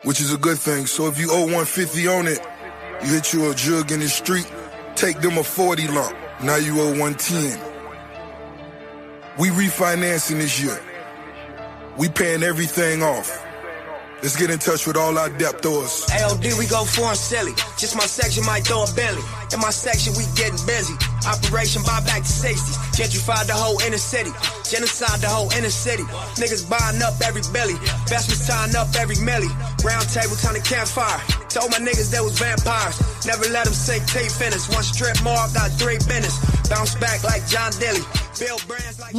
which is a good thing. So if you owe 150 on it, you hit you a jug in the street, take them a 40 lump. Now you owe 110. We refinancing this year. We paying everything off. Let's get in touch with all our debtors. ALD, we go foreign silly. Just my section might throw a belly. In my section, we getting busy. Operation buy back the 60s. Gentrified the whole inner city. Genocide the whole inner city. Niggas buying up every belly. Investments tying up every milli. Round table, time to campfire. Told my niggas they was vampires. Never let them sink teeth finish. One strip more, got 3 minutes. Bounce back like John Dilly. Build brands like...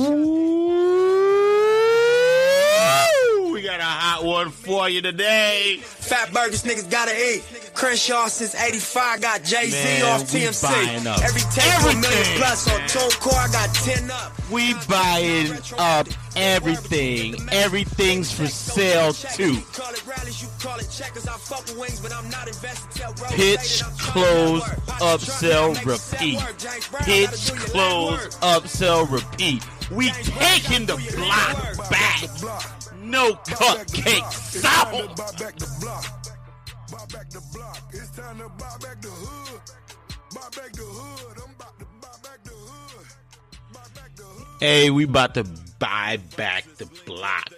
We got a hot one for you today. Fat burgers niggas gotta eat. Crenshaw since 85 got Jay-Z off TMC. Every 10 million plus on TuneCore, I got 10 up. We buying up everything. Everything's for sale too. Pitch, close, upsell, repeat. Pitch, close, upsell, repeat. We taking the block back. No cupcake sound. Hey, we about to buy back the block.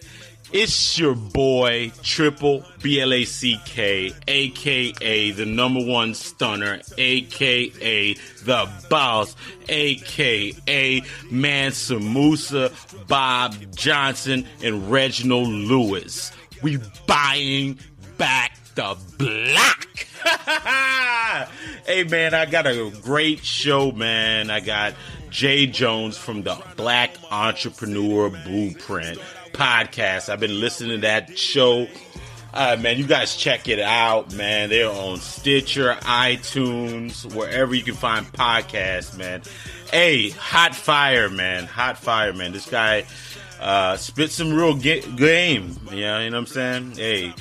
It's your boy, Triple Black, a.k.a. the #1 stunner, a.k.a. the boss, a.k.a. Mansa Musa, Bob Johnson, and Reginald Lewis. We buying back the block. Hey, man, I got a great show, man. I got Jay Jones from the Black Entrepreneur Blueprint podcast. I've been listening to that show. Man, you guys check it out, man. They're on Stitcher, iTunes, wherever you can find podcasts, man. Hey, hot fire, man. Hot fire, man. This guy spit some real game. Yeah, you know what I'm saying? Hey,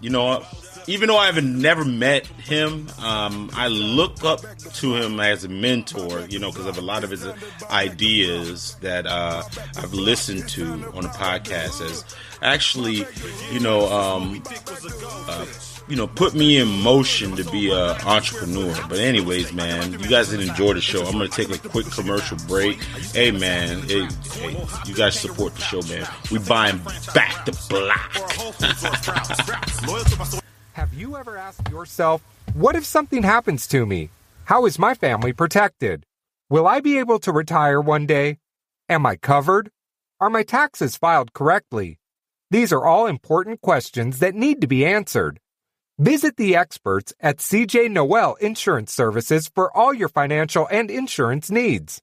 you know, even though I've never met him, I look up to him as a mentor, you know, because of a lot of his ideas that I've listened to on the podcast as actually, put me in motion to be an entrepreneur. But anyways, man, you guys did enjoy the show. I'm going to take a quick commercial break. Hey, man, hey, you guys support the show, man. We buying back the block. Have you ever asked yourself, what if something happens to me? How is my family protected? Will I be able to retire one day? Am I covered? Are my taxes filed correctly? These are all important questions that need to be answered. Visit the experts at CJ Noel Insurance Services for all your financial and insurance needs.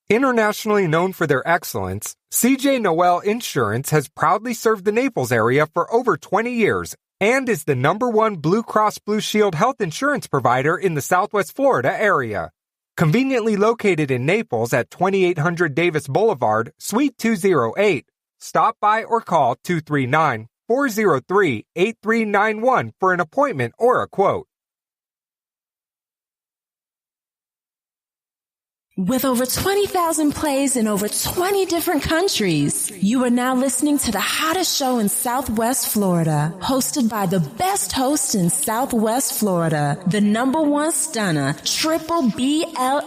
Internationally known for their excellence, CJ Noel Insurance has proudly served the Naples area for over 20 years and is the #1 Blue Cross Blue Shield health insurance provider in the Southwest Florida area. Conveniently located in Naples at 2800 Davis Boulevard, Suite 208. Stop by or call 239-403-8391 for an appointment or a quote. With over 20,000 plays in over 20 different countries, you are now listening to the hottest show in Southwest Florida, hosted by the best host in Southwest Florida, the #1 stunner, Triple Black.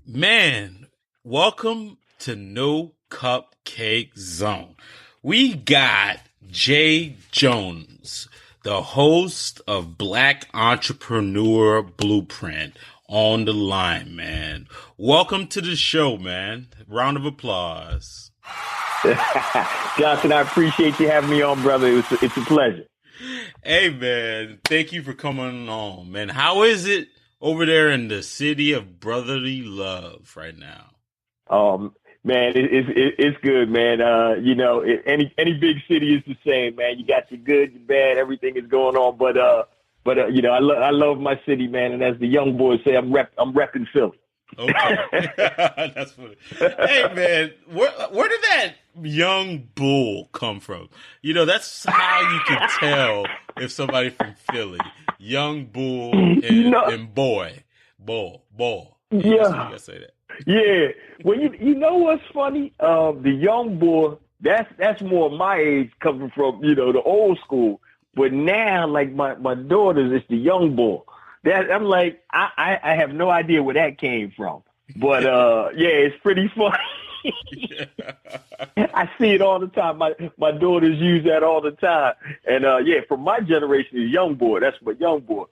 Man, welcome to No Cupcake Zone. We got Jay Jones, the host of Black Entrepreneur Blueprint, on the line, man. Welcome to the show, man. Round of applause. Johnson, I appreciate you having me on, brother. It's a pleasure. Hey, man. Thank you for coming on, man. How is it over there in the city of brotherly love right now? Man, it's good, man. Any big city is the same, man. You got your good, your bad, everything is going on. But I love my city, man. And as the young boys say, I'm repping Philly. Okay, that's funny. Hey, man, where did that young bull come from? You know, that's how you can tell if somebody from Philly. Young bull and boy. Bull. Yeah. You gotta say that. Yeah. Well, you know what's funny? The young boy, that's more my age coming from, the old school. But now, like my daughters, it's the young boy. That I'm like, I have no idea where that came from. But yeah, it's pretty funny. I see it all the time. My daughters use that all the time. And yeah, from my generation, is young boy. That's my young boy.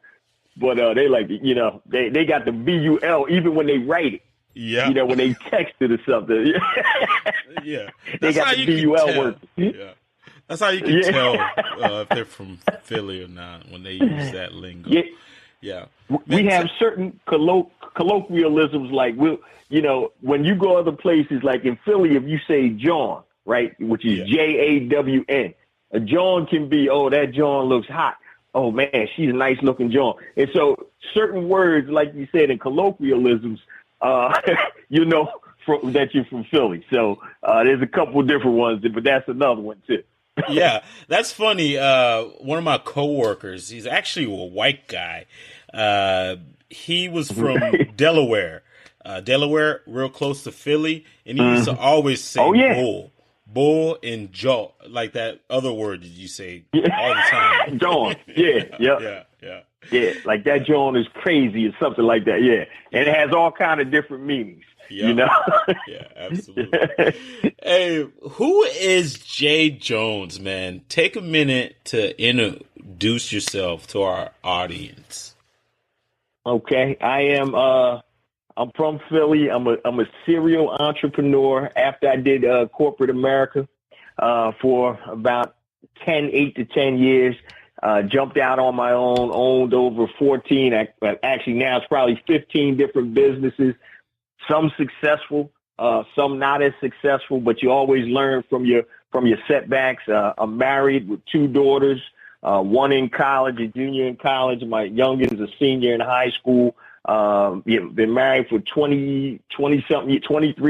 But they like, they got the BUL even when they write it. Yeah. When they text it or something. Yeah. They got the BUL word. Yeah. That's how you can tell if they're from Philly or not when they use that lingo. Yeah. Yeah. We have certain colloquialisms like when you go other places, like in Philly, if you say John, right, which is JAWN, a John can be, oh, that John looks hot. Oh man, she's a nice looking John. And so certain words, like you said, in colloquialisms, that you're from Philly. So there's a couple different ones, but that's another one too. Yeah, that's funny. One of my coworkers, he's actually a white guy. He was from Delaware, real close to Philly, and he used to always say bull and jaw, like that other word that you say all the time. John, yeah, like that John is crazy or something like that. Yeah, and it has all kind of different meanings. Yeah, absolutely. Hey, who is Jay Jones, man? Take a minute to introduce yourself to our audience. Okay, I am. I'm from Philly. I'm a serial entrepreneur. After I did corporate America for about 8 to 10 years, jumped out on my own, owned over 14. Actually, now it's probably 15 different businesses. Some successful, some not as successful, but you always learn from your setbacks. I'm married with 2 daughters, one in college, a junior in college. My youngest is a senior in high school. Been married for 23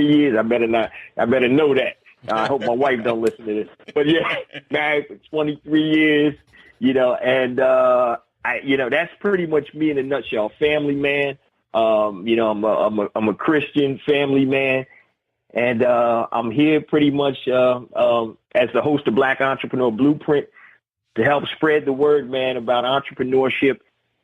years. I better know that. I hope my wife don't listen to this. But yeah, married for 23 years, and that's pretty much me in a nutshell. Family man. I'm a Christian family man, and I'm here pretty much as the host of Black Entrepreneur Blueprint to help spread the word, man, about entrepreneurship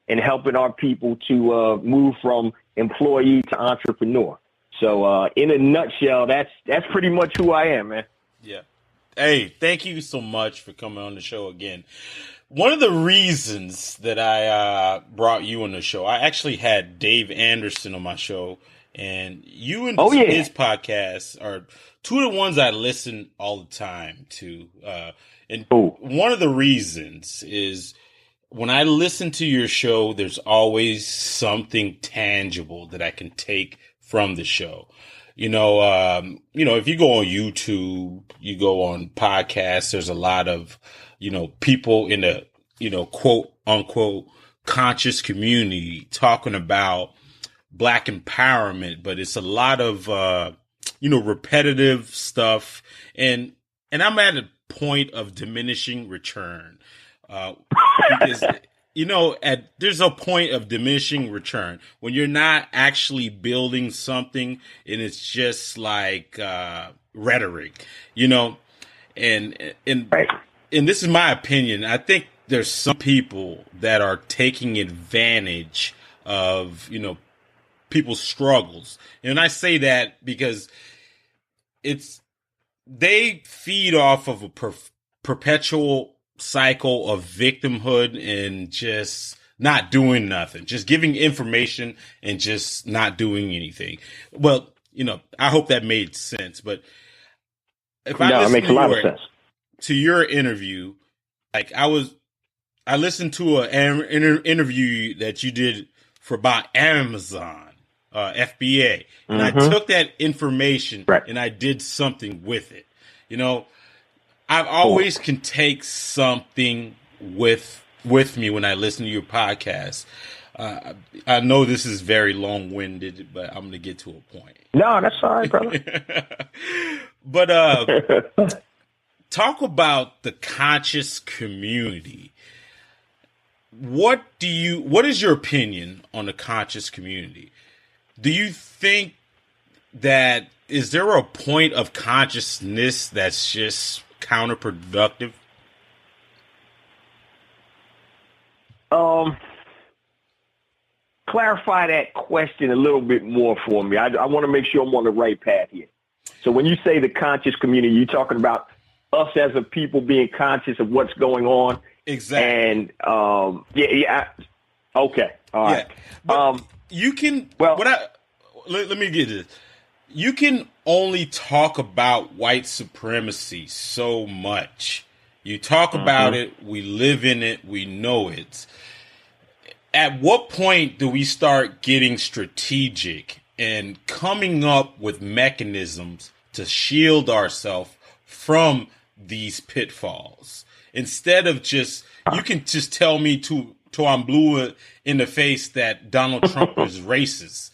and helping our people to move from employee to entrepreneur. So in a nutshell, that's pretty much who I am, man. Yeah. Hey, thank you so much for coming on the show again. One of the reasons that I brought you on the show, I actually had Dave Anderson on my show, and you and his podcast are 2 of the ones I listen all the time to. And one of the reasons is when I listen to your show, there's always something tangible that I can take from the show. If you go on YouTube, you go on podcasts, there's a lot of, people in the, quote unquote conscious community talking about Black empowerment, but it's a lot of, repetitive stuff. And I'm at a point of diminishing return, because, there's a point of diminishing return when you're not actually building something and it's just like, rhetoric, and this is my opinion. I think there's some people that are taking advantage of, people's struggles. And I say that because they feed off of a perpetual cycle of victimhood and just not doing nothing, just giving information and just not doing anything. Well, I hope that made sense, but if I listen to your interview, like I listened to an interview that you did for about Amazon, FBA, and I took that information and I did something with it. I've always can take something with me when I listen to your podcast. I know this is very long-winded, but I'm going to get to a point. No, that's all right, brother. But talk about the conscious community. What is your opinion on the conscious community? Do you think that is there a point of consciousness that's just counterproductive? Clarify that question a little bit more for me. I want to make sure I'm on the right path here. So when you say the conscious community, you're talking about us as a people being conscious of what's going on. Exactly. And yeah. Okay. All right. But you can. Well, let me get this. You can only talk about white supremacy so much. You talk about it. We live in it. We know it. At what point do we start getting strategic and coming up with mechanisms to shield ourselves from these pitfalls? Instead of just, you can just tell me till I'm blue in the face that Donald Trump is racist.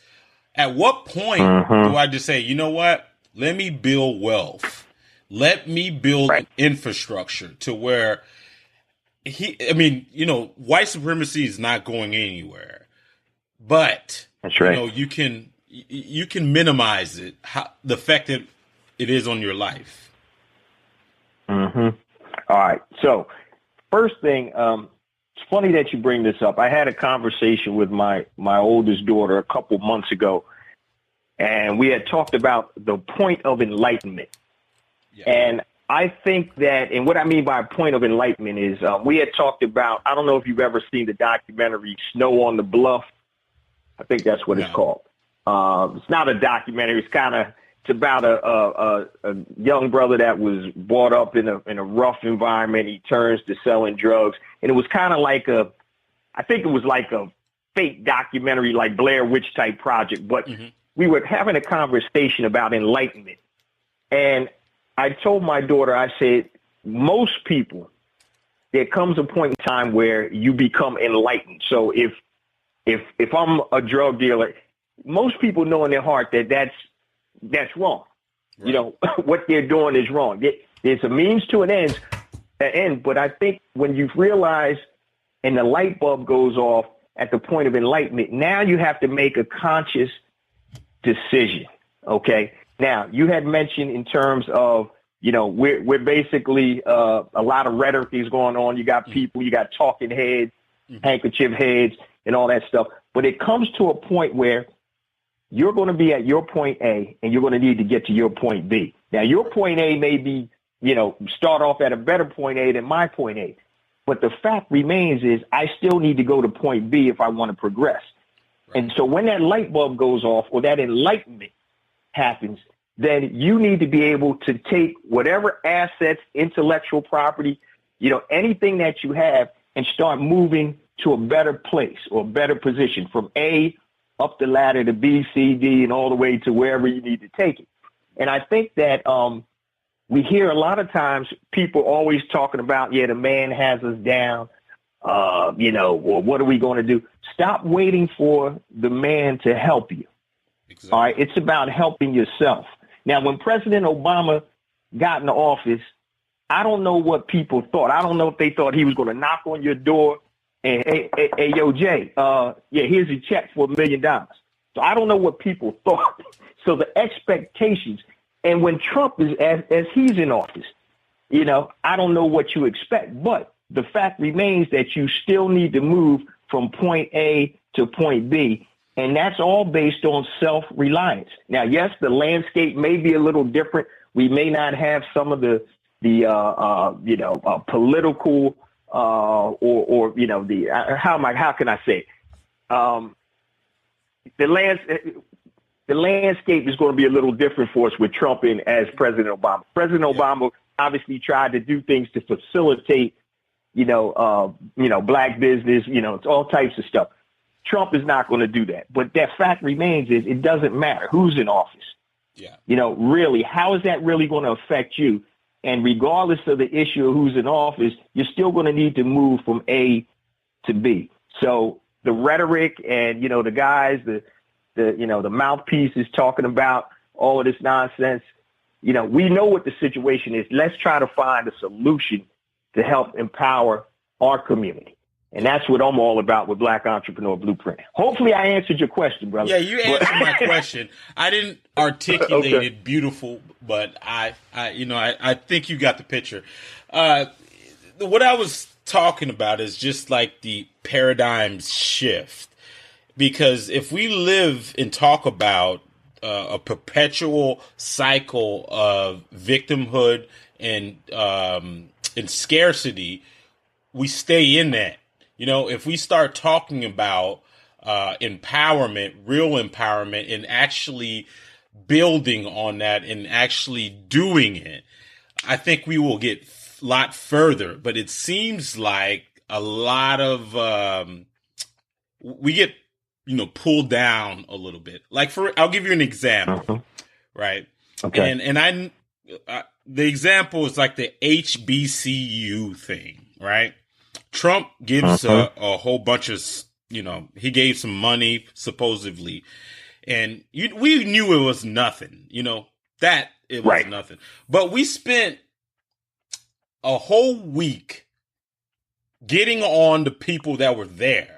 At what point do I just say, you know what? Let me build wealth. Let me build an infrastructure to where white supremacy is not going anywhere, but that's right. You can minimize it, the effect that it is on your life. All right. So first thing, it's funny that you bring this up. I had a conversation with my oldest daughter a couple months ago, and we had talked about the point of enlightenment. Yeah. And I think that, and what I mean by a point of enlightenment is we had talked about, I don't know if you've ever seen the documentary Snow on the Bluff. I think that's what it's called. It's not a documentary. It's about a young brother that was brought up in a rough environment. He turns to selling drugs. And it was kind of like I think it was like a fake documentary, like Blair Witch type project. But we were having a conversation about enlightenment. And I told my daughter, I said, most people, there comes a point in time where you become enlightened. So if I'm a drug dealer, most people know in their heart that that's wrong. Right. You know, what they're doing is wrong. There's a means to an end. But I think when you realize and the light bulb goes off at the point of enlightenment, now you have to make a conscious decision. Okay. Now, you had mentioned in terms of, we're basically a lot of rhetoric is going on. You got people, you got talking heads, handkerchief heads, and all that stuff. But it comes to a point where you're going to be at your point A and you're going to need to get to your point B. Now, your point A may be, start off at a better point A than my point A. But the fact remains is I still need to go to point B if I want to progress. Right. And so when that light bulb goes off or that enlightenment happens, then you need to be able to take whatever assets, intellectual property, anything that you have and start moving to a better place or a better position from A up the ladder to B, C, D, and all the way to wherever you need to take it. And I think that we hear a lot of times people always talking about, the man has us down, or what are we going to do? Stop waiting for the man to help you. Exactly. All right. It's about helping yourself. Now, when President Obama got in office, I don't know what people thought. I don't know if they thought he was going to knock on your door and, hey, yo, Jay, here's a check for $1 million. So I don't know what people thought. So the expectations, and when Trump is, as he's in office, I don't know what you expect. But the fact remains that you still need to move from point A to point B. And that's all based on self-reliance. Now, yes, the landscape may be a little different. We may not have some of the political how can I say the landscape is going to be a little different for us with Trump in as President Obama. President Obama obviously tried to do things to facilitate, black business, it's all types of stuff. Trump is not going to do that. But that fact remains is it doesn't matter who's in office. Yeah. Really, how is that really going to affect you? And regardless of the issue of who's in office, you're still going to need to move from A to B. So the rhetoric and, the guys, the mouthpieces talking about all of this nonsense, we know what the situation is. Let's try to find a solution to help empower our community. And that's what I'm all about with Black Entrepreneur Blueprint. Hopefully I answered your question, brother. Yeah, you answered my question. I didn't articulate it beautiful, but I think you got the picture. What I was talking about is just like the paradigm shift. Because if we live and talk about a perpetual cycle of victimhood and scarcity, we stay in that. You know, if we start talking about empowerment, real empowerment, and actually building on that and actually doing it, I think we will get a lot further. But it seems like a lot of we get, pulled down a little bit. Like I'll give you an example, right? Okay. And the example is like the HBCU thing, right? Trump gives a whole bunch of, he gave some money supposedly, and we knew it was nothing, that it was nothing. But we spent a whole week getting on the people that were there.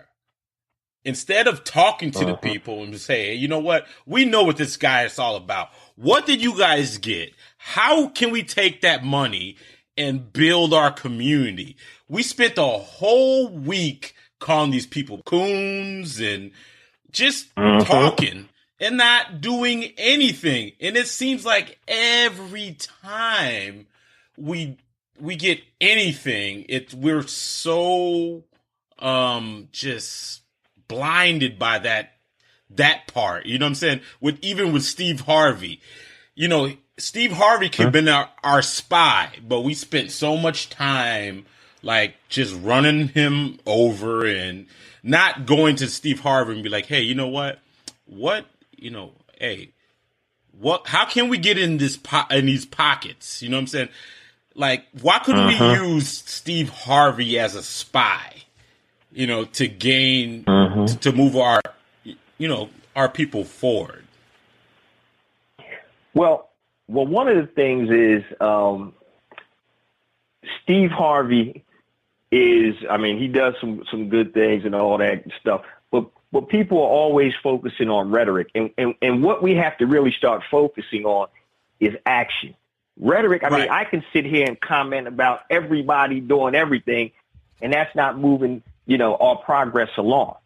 Instead of talking to the people and say, hey, you know what? We know what this guy is all about. What did you guys get? How can we take that money and build our community? We spent a whole week calling these people coons and just talking and not doing anything. And it seems like every time we get anything, we're so just blinded by that part. You know what I'm saying? Even with Steve Harvey, Steve Harvey could have been our spy, but we spent so much time like just running him over and not going to Steve Harvey and be like, hey, you know what? How can we get in these pockets? You know what I'm saying? Like, why couldn't we use Steve Harvey as a spy, to gain, to move our people forward? Well, one of the things is Steve Harvey he does some good things and all that stuff, but people are always focusing on rhetoric. And what we have to really start focusing on is action. Rhetoric, I can sit here and comment about everybody doing everything, and that's not moving, our progress along.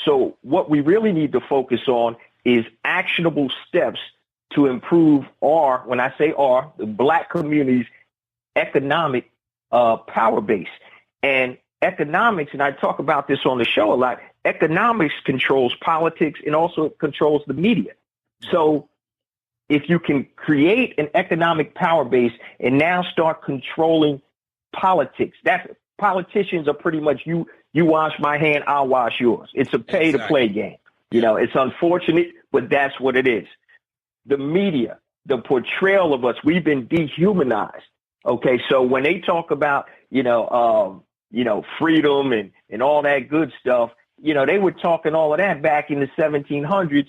So what we really need to focus on is actionable steps to improve when I say the Black community's economic power base. And economics, and I talk about this on the show a lot, economics controls politics and also it controls the media. So if you can create an economic power base and now start controlling politics, politicians are pretty much you wash my hand, I'll wash yours. It's a pay to play game. It's unfortunate, but that's what it is. The media, the portrayal of us, we've been dehumanized. Okay, so when they talk about, freedom and all that good stuff, they were talking all of that back in the 1700s,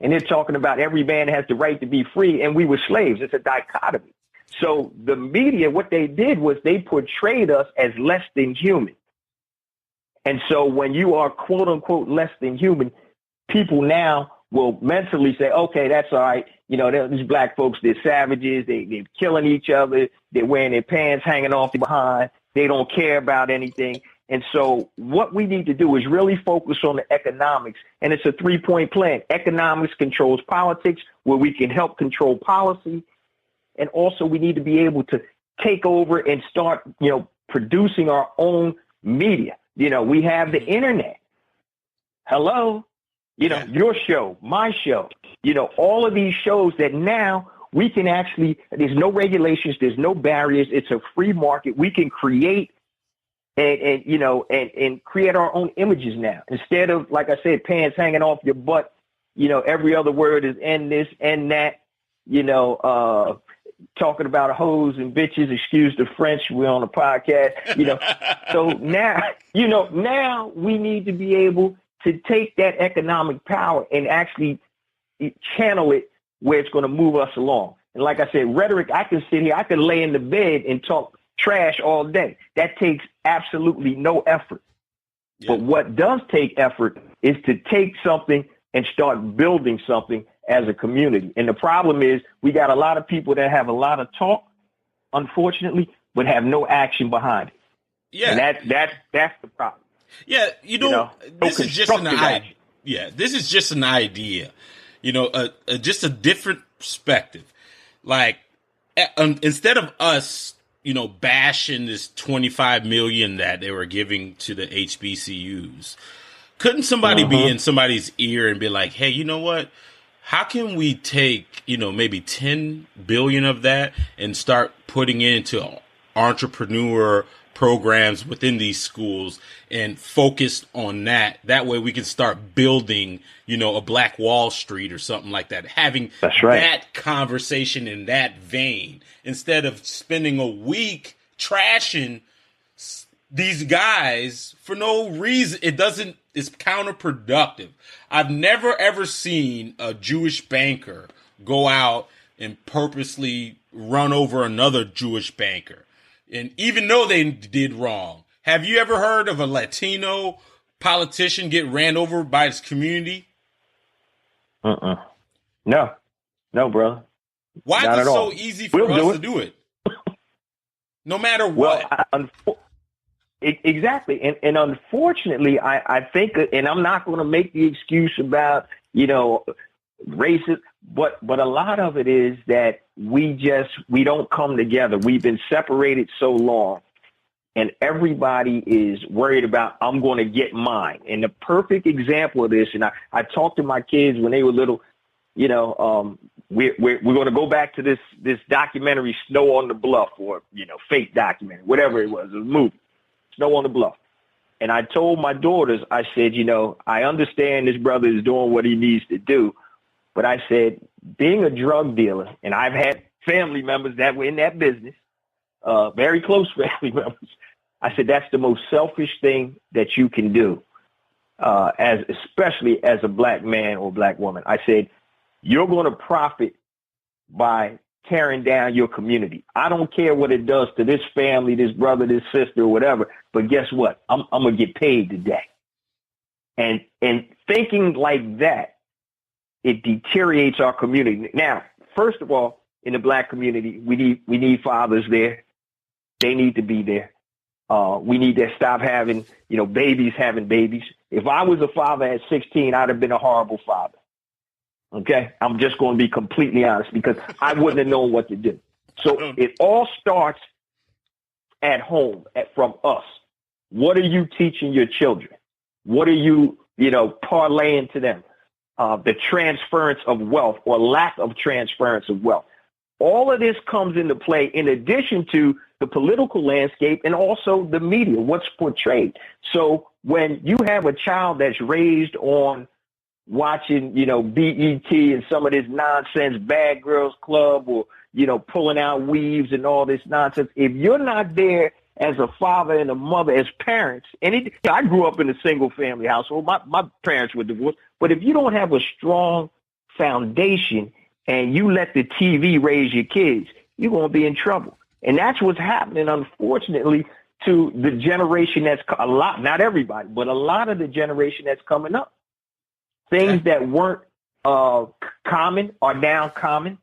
and they're talking about every man has the right to be free, and we were slaves. It's a dichotomy. So the media, what they did was they portrayed us as less than human. And so when you are, quote unquote, less than human, people now will mentally say, okay, that's all right. These Black folks, they're savages. They're killing each other. They're wearing their pants hanging off the behind. They don't care about anything. And so what we need to do is really focus on the economics. And it's a 3-point plan. Economics controls politics, where we can help control policy. And also we need to be able to take over and start, producing our own media. We have the internet. Hello. Your show, my show, all of these shows that now we can actually, there's no regulations, there's no barriers. It's a free market. We can create and create our own images now. Instead of, like I said, pants hanging off your butt, every other word is and this and that, talking about hoes and bitches, excuse the French, we're on a podcast, So now, now we need to be able to take that economic power and actually channel it where it's going to move us along. And like I said, rhetoric, I can sit here, I can lay in the bed and talk trash all day. That takes absolutely no effort. Yeah. But what does take effort is to take something and start building something as a community. And the problem is we got a lot of people that have a lot of talk, unfortunately, but have no action behind it. Yeah. And that's the problem. Yeah, this is just an idea. action. Yeah, this is just an idea. Just a different perspective. Like, instead of us, bashing this $25 million that they were giving to the HBCUs, couldn't somebody be in somebody's ear and be like, hey, you know what? How can we take, maybe 10 billion of that and start putting into entrepreneur programs within these schools and focus on that? That way we can start building, a Black Wall Street or something like that. Having that conversation in that vein instead of spending a week trashing these guys for no reason. It's counterproductive. I've never ever seen a Jewish banker go out and purposely run over another Jewish banker. And even though they did wrong, have you ever heard of a Latino politician get ran over by his community? No, brother. Why Not is it at so all. easy for We'll us to do it? No matter what. Exactly. And unfortunately, I think, and I'm not going to make the excuse about, racist, but a lot of it is that we don't come together. We've been separated so long, and everybody is worried about, I'm going to get mine. And the perfect example of this, and I talked to my kids when they were little, we're going to go back to this documentary, Snow on the Bluff, or, fake documentary, whatever it was a movie, Snow on the Bluff. And I told my daughters, I said, I understand this brother is doing what he needs to do. But I said, being a drug dealer, and I've had family members that were in that business, very close family members. I said, that's the most selfish thing that you can do, especially as a Black man or Black woman. I said, you're going to profit by tearing down your community. I don't care what it does to this family, this brother, this sister, or whatever. But guess what? I'm going to get paid today. And thinking like that, it deteriorates our community. Now, first of all, in the Black community, we need fathers there. They need to be there. We need to stop having, babies having babies. If I was a father at 16, I'd have been a horrible father. Okay? I'm just going to be completely honest because I wouldn't have known what to do. So it all starts at home, from us. What are you teaching your children? What are you, parlaying to them? The transference of wealth or lack of transference of wealth. All of this comes into play in addition to the political landscape and also the media, what's portrayed. So when you have a child that's raised on watching, BET and some of this nonsense, Bad Girls Club, or, pulling out weaves and all this nonsense, if you're not there as a father and a mother, as parents, and I grew up in a single family household. My parents were divorced. But if you don't have a strong foundation and you let the TV raise your kids, you're going to be in trouble. And that's what's happening, unfortunately, to the generation that's not everybody, but a lot of the generation that's coming up. Things that weren't common are now common.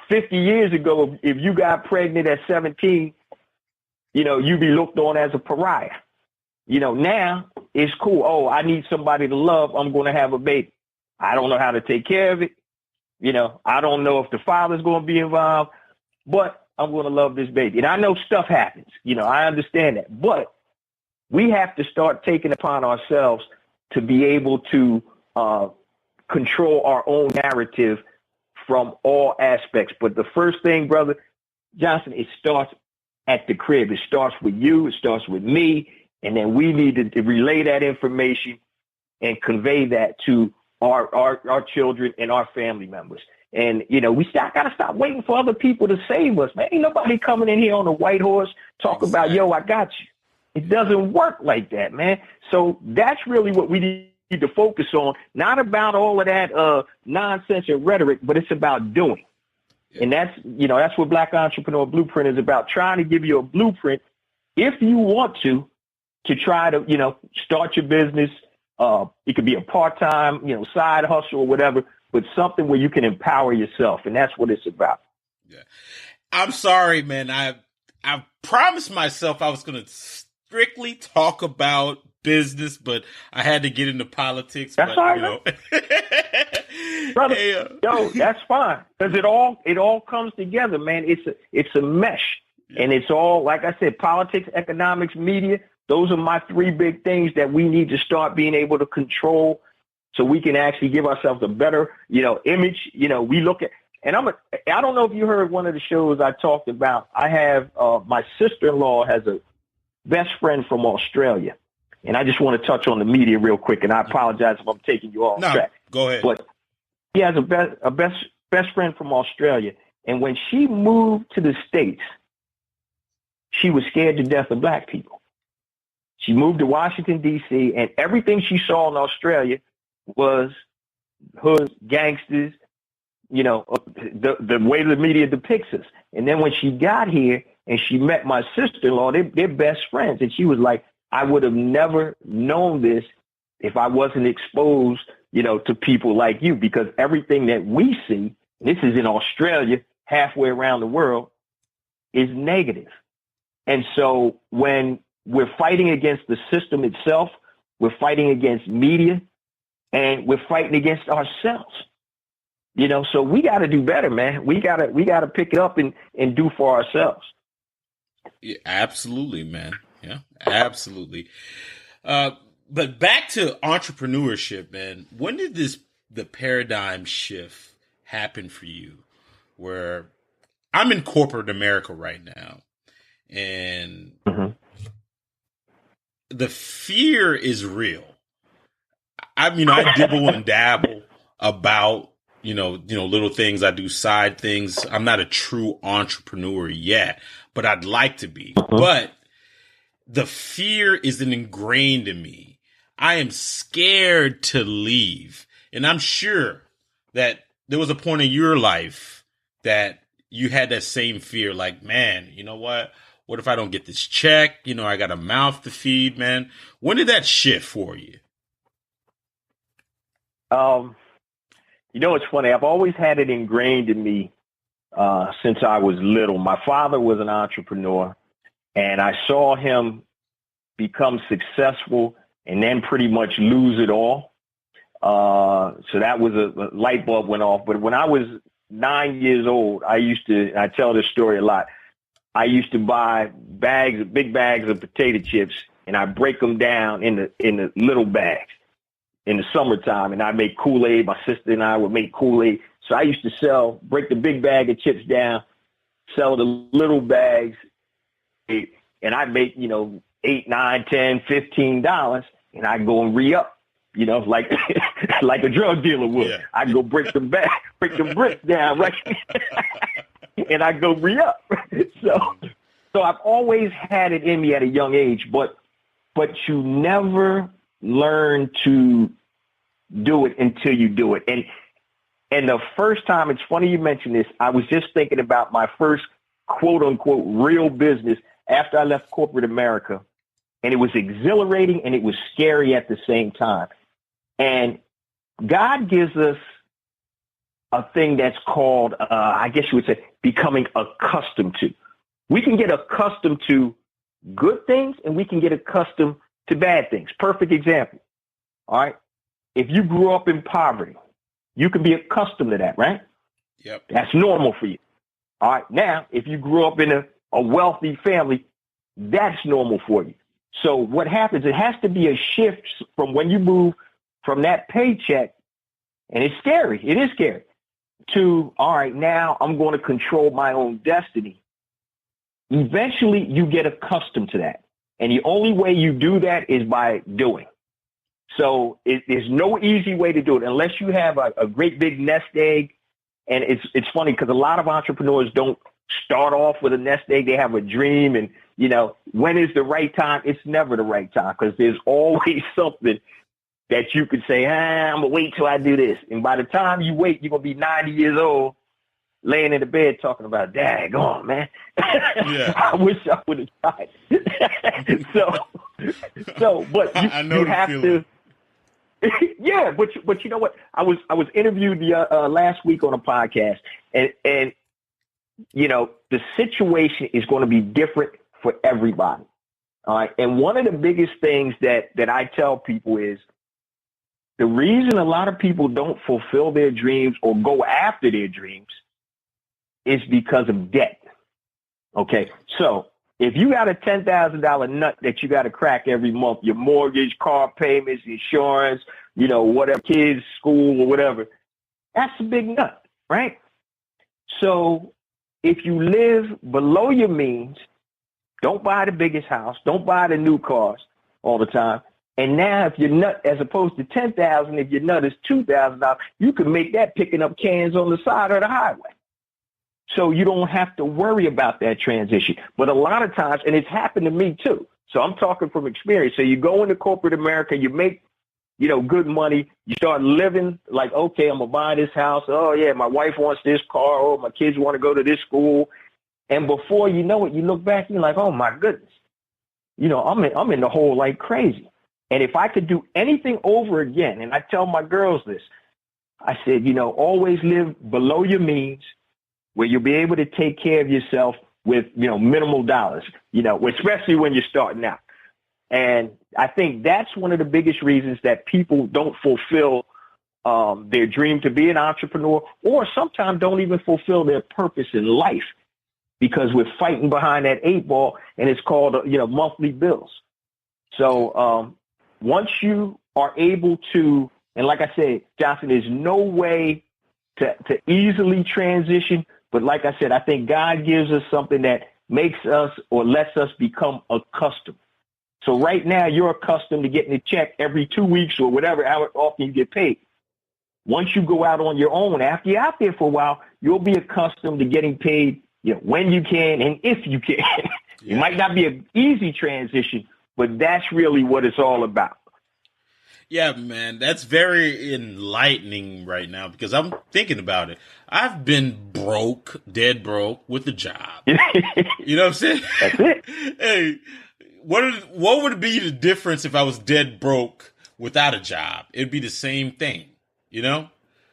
50 years ago, if you got pregnant at 17, you'd be looked on as a pariah. Now it's cool. Oh, I need somebody to love. I'm going to have a baby. I don't know how to take care of it. I don't know if the father's going to be involved, but I'm going to love this baby. And I know stuff happens. I understand that. But we have to start taking upon ourselves to be able to control our own narrative from all aspects. But the first thing, Brother Johnson, it starts at the crib. It starts with you. It starts with me. And then we need to relay that information and convey that to our children and our family members. And, we got to stop waiting for other people to save us, man. Ain't nobody coming in here on a white horse talk about, yo, I got you. It doesn't work like that, man. So that's really what we need to focus on, not about all of that nonsense and rhetoric, but it's about doing. Yeah. And that's what Black Entrepreneur Blueprint is about, trying to give you a blueprint, if you want to to try to, start your business. It could be a part-time, side hustle or whatever, but something where you can empower yourself. And that's what it's about. Yeah. I'm sorry, man. I promised myself I was going to strictly talk about business, but I had to get into politics. That's all right, brother. Hey, yo, that's fine, because it all comes together, man. It's a mesh, and it's all, like I said, politics, economics, media. Those are my three big things that we need to start being able to control, so we can actually give ourselves a better, image. We look at, and I don't know if you heard one of the shows I talked about. I have my sister-in-law has a best friend from Australia. And I just want to touch on the media real quick, and I apologize if I'm taking you off track. Go ahead. But he has a best friend from Australia, and when she moved to the States, she was scared to death of black people. She moved to Washington, D.C., and everything she saw in Australia was hoods, gangsters, the way the media depicts us. And then when she got here and she met my sister-in-law, they're best friends, and she was like, I would have never known this if I wasn't exposed, to people like you, because everything that we see, this is in Australia, halfway around the world, is negative. And so when we're fighting against the system itself, we're fighting against media, and we're fighting against ourselves. So we got to do better, man. We got to pick it up and do for ourselves. Yeah, absolutely, man. Yeah, absolutely. But back to entrepreneurship, man. When did the paradigm shift happen for you? Where I'm in corporate America right now, and the fear is real. I dibble and dabble about little things. I do side things. I'm not a true entrepreneur yet, but I'd like to be. But the fear is ingrained in me. I am scared to leave. And I'm sure that there was a point in your life that you had that same fear, like, man, you know what? What if I don't get this check? I got a mouth to feed, man. When did that shift for you? It's funny. I've always had it ingrained in me since I was little. My father was an entrepreneur, and I saw him become successful and then pretty much lose it all. So that was a light bulb went off. But when I was 9 years old, I tell this story a lot. I used to buy big bags of potato chips, and I break them down in the little bags in the summertime, and I make Kool-Aid. My sister and I would make Kool-Aid. So I used to break the big bag of chips down, sell the little bags, and I make, $8, $9, $10, $15, and I go and re-up, like like a drug dealer would. Yeah. I go break the bricks down, right? And I go re-up. So I've always had it in me at a young age, but you never learn to do it until you do it. And the first time, it's funny you mentioned this, I was just thinking about my first quote unquote real business after I left corporate America. And it was exhilarating and it was scary at the same time. And God gives us a thing that's called, I guess you would say, becoming accustomed to. We can get accustomed to good things and we can get accustomed to bad things. Perfect example. All right. If you grew up in poverty, you can be accustomed to that, right? Yep. That's normal for you. All right. Now, if you grew up in a wealthy family, that's normal for you. So what happens, it has to be a shift from when you move from that paycheck, and it's scary. It is scary. To, all right, now I'm going to control my own destiny. Eventually, you get accustomed to that. And the only way you do that is by doing. So there's no easy way to do it unless you have a great big nest egg. And it's funny because a lot of entrepreneurs don't start off with a nest egg. They have a dream and, when is the right time? It's never the right time because there's always something that you could say, I'm going to wait till I do this. And by the time you wait, you're going to be 90 years old laying in the bed talking about, daggone, man. Yeah. I wish I would have tried. So, but I know you the have feeling. to. Yeah, but you know what? I was interviewed last week on a podcast, and you know the situation is going to be different for everybody. All right, and one of the biggest things that I tell people is the reason a lot of people don't fulfill their dreams or go after their dreams is because of debt. Okay, so if you got a $10,000 nut that you got to crack every month, your mortgage, car payments, insurance, you know, whatever, kids, school, or whatever, that's a big nut, right? So if you live below your means, don't buy the biggest house, don't buy the new cars all the time. And now if your nut, as opposed to $10,000, if your nut is $2,000, you can make that picking up cans on the side of the highway. So you don't have to worry about that transition. But a lot of times, and it's happened to me too. So I'm talking from experience. So you go into corporate America, you make, you know, good money. You start living like, okay, I'm going to buy this house. Oh, yeah, my wife wants this car. Oh, my kids want to go to this school. And before you know it, you look back and you're like, oh, my goodness. You know, I'm in the hole like crazy. And if I could do anything over again, and I tell my girls this, I said, you know, always live below your means, where you'll be able to take care of yourself with, you know, minimal dollars, you know, especially when you're starting out. And I think that's one of the biggest reasons that people don't fulfill their dream to be an entrepreneur, or sometimes don't even fulfill their purpose in life, because we're fighting behind that 8 ball, and it's called, you know, monthly bills. So once you are able to, and like I said, Johnson, there's no way to easily transition. But like I said, I think God gives us something that makes us or lets us become accustomed. So right now, you're accustomed to getting a check every 2 weeks or whatever, how often you get paid. Once you go out on your own, after you're out there for a while, you'll be accustomed to getting paid, you know, when you can and if you can. It might not be an easy transition, but that's really what it's all about. Yeah, man, that's very enlightening right now, because I'm thinking about it. I've been broke, dead broke, with a job. You know what I'm saying? That's it. Hey, what would be the difference if I was dead broke without a job? It'd be the same thing, you know?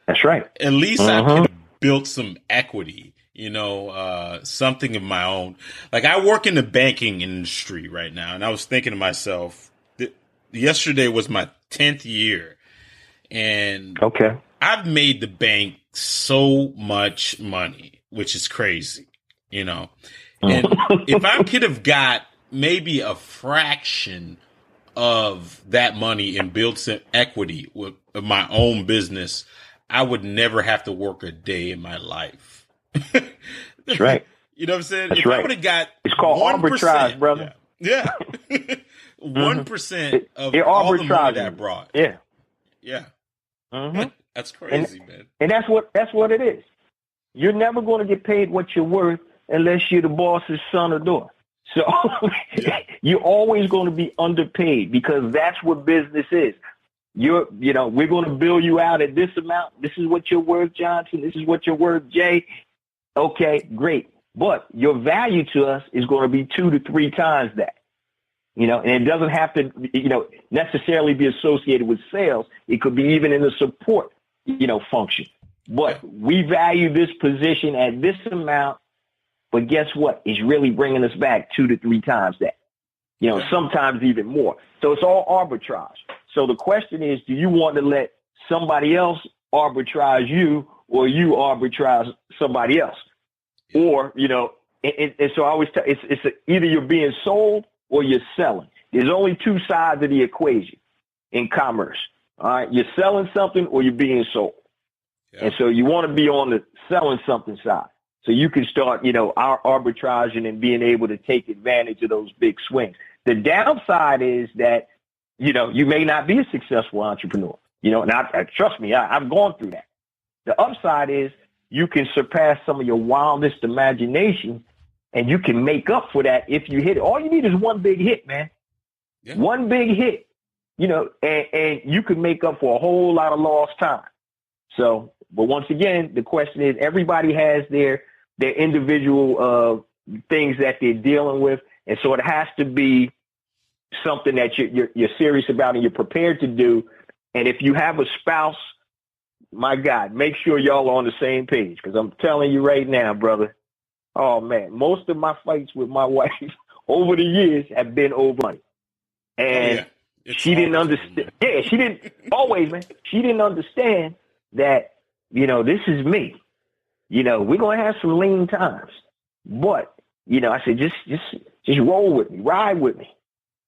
That's right. At least I could have built some equity, you know, something of my own. Like, I work in the banking industry right now, and I was thinking to myself, yesterday was my 10th year, and I've made the bank so much money, which is crazy, you know. And if I could have got maybe a fraction of that money and built some equity with my own business, I would never have to work a day in my life. That's right. You know what I'm saying? That's if right. I would have got, it's called arbitrage, brother. Yeah. 1% of all the money that I brought. Yeah. Yeah. That's crazy, man. And that's what it is. You're never going to get paid what you're worth unless you're the boss's son or daughter. So you're always going to be underpaid, because that's what business is. We're going to bill you out at this amount. This is what you're worth, Johnson. This is what you're worth, Jay. Okay, great. But your value to us is going to be 2 to 3 times that. You know, and it doesn't have to, you know, necessarily be associated with sales. It could be even in the support, you know, function. But we value this position at this amount. But guess what? It's really bringing us back 2 to 3 times that, you know, sometimes even more. So it's all arbitrage. So the question is, do you want to let somebody else arbitrage you, or you arbitrage somebody else? Or, you know, and so I always tell, it's either you're being sold or you're selling. There's only 2 sides of the equation in commerce. All right. You're selling something or you're being sold. Yeah. And so you want to be on the selling something side, so you can start, you know, arbitraging and being able to take advantage of those big swings. The downside is that, you know, you may not be a successful entrepreneur, you know, and trust me, I've gone through that. The upside is you can surpass some of your wildest imagination, and you can make up for that if you hit it. All you need is one big hit, man. Yeah. One big hit, you know, and you can make up for a whole lot of lost time. So, but once again, the question is, everybody has their individual things that they're dealing with. And so it has to be something that you're serious about and you're prepared to do. And if you have a spouse, my God, make sure y'all are on the same page. Because I'm telling you right now, brother, oh, man, most of my fights with my wife over the years have been over money. And she didn't understand. Yeah, she didn't always, man. She didn't understand that, this is me. We're going to have some lean times. But, I said, just roll with me, ride with me.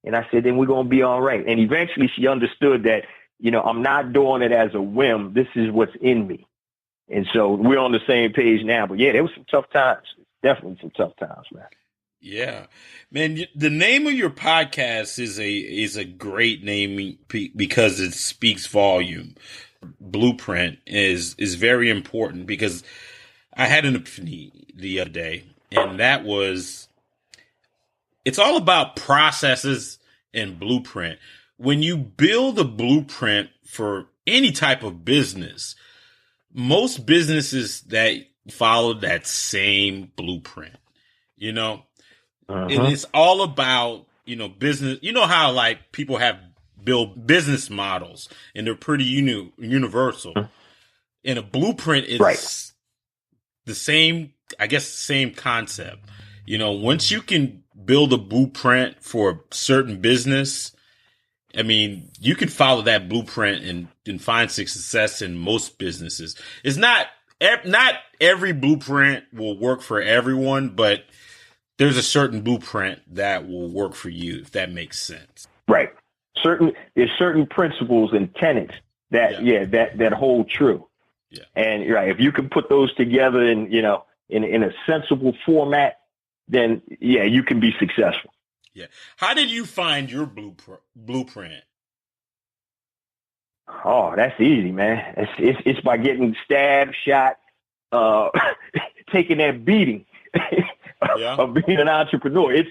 And I said, then we're going to be all right. And eventually she understood that, I'm not doing it as a whim. This is what's in me. And so we're on the same page now. But yeah, there was some tough times. Definitely some tough times, man. Yeah, man. The name of your podcast is a great name because it speaks volume. Blueprint is very important because I had an epiphany the other day, and that was it's all about processes and blueprint. When you build a blueprint for any type of business, most businesses that follow that same blueprint, and it's all about, business. You know how like people have built business models and they're pretty universal. And a blueprint is the same, I guess, same concept. Once you can build a blueprint for a certain business, I mean, you can follow that blueprint and find success in most businesses. It's not every blueprint will work for everyone, but there's a certain blueprint that will work for you, if that makes sense. Right. There's certain principles and tenets that hold true. Yeah. And if you can put those together in a sensible format, then you can be successful. Yeah. How did you find your blueprint? Oh, that's easy, man. It's by getting stabbed, shot, taking that beating of being an entrepreneur.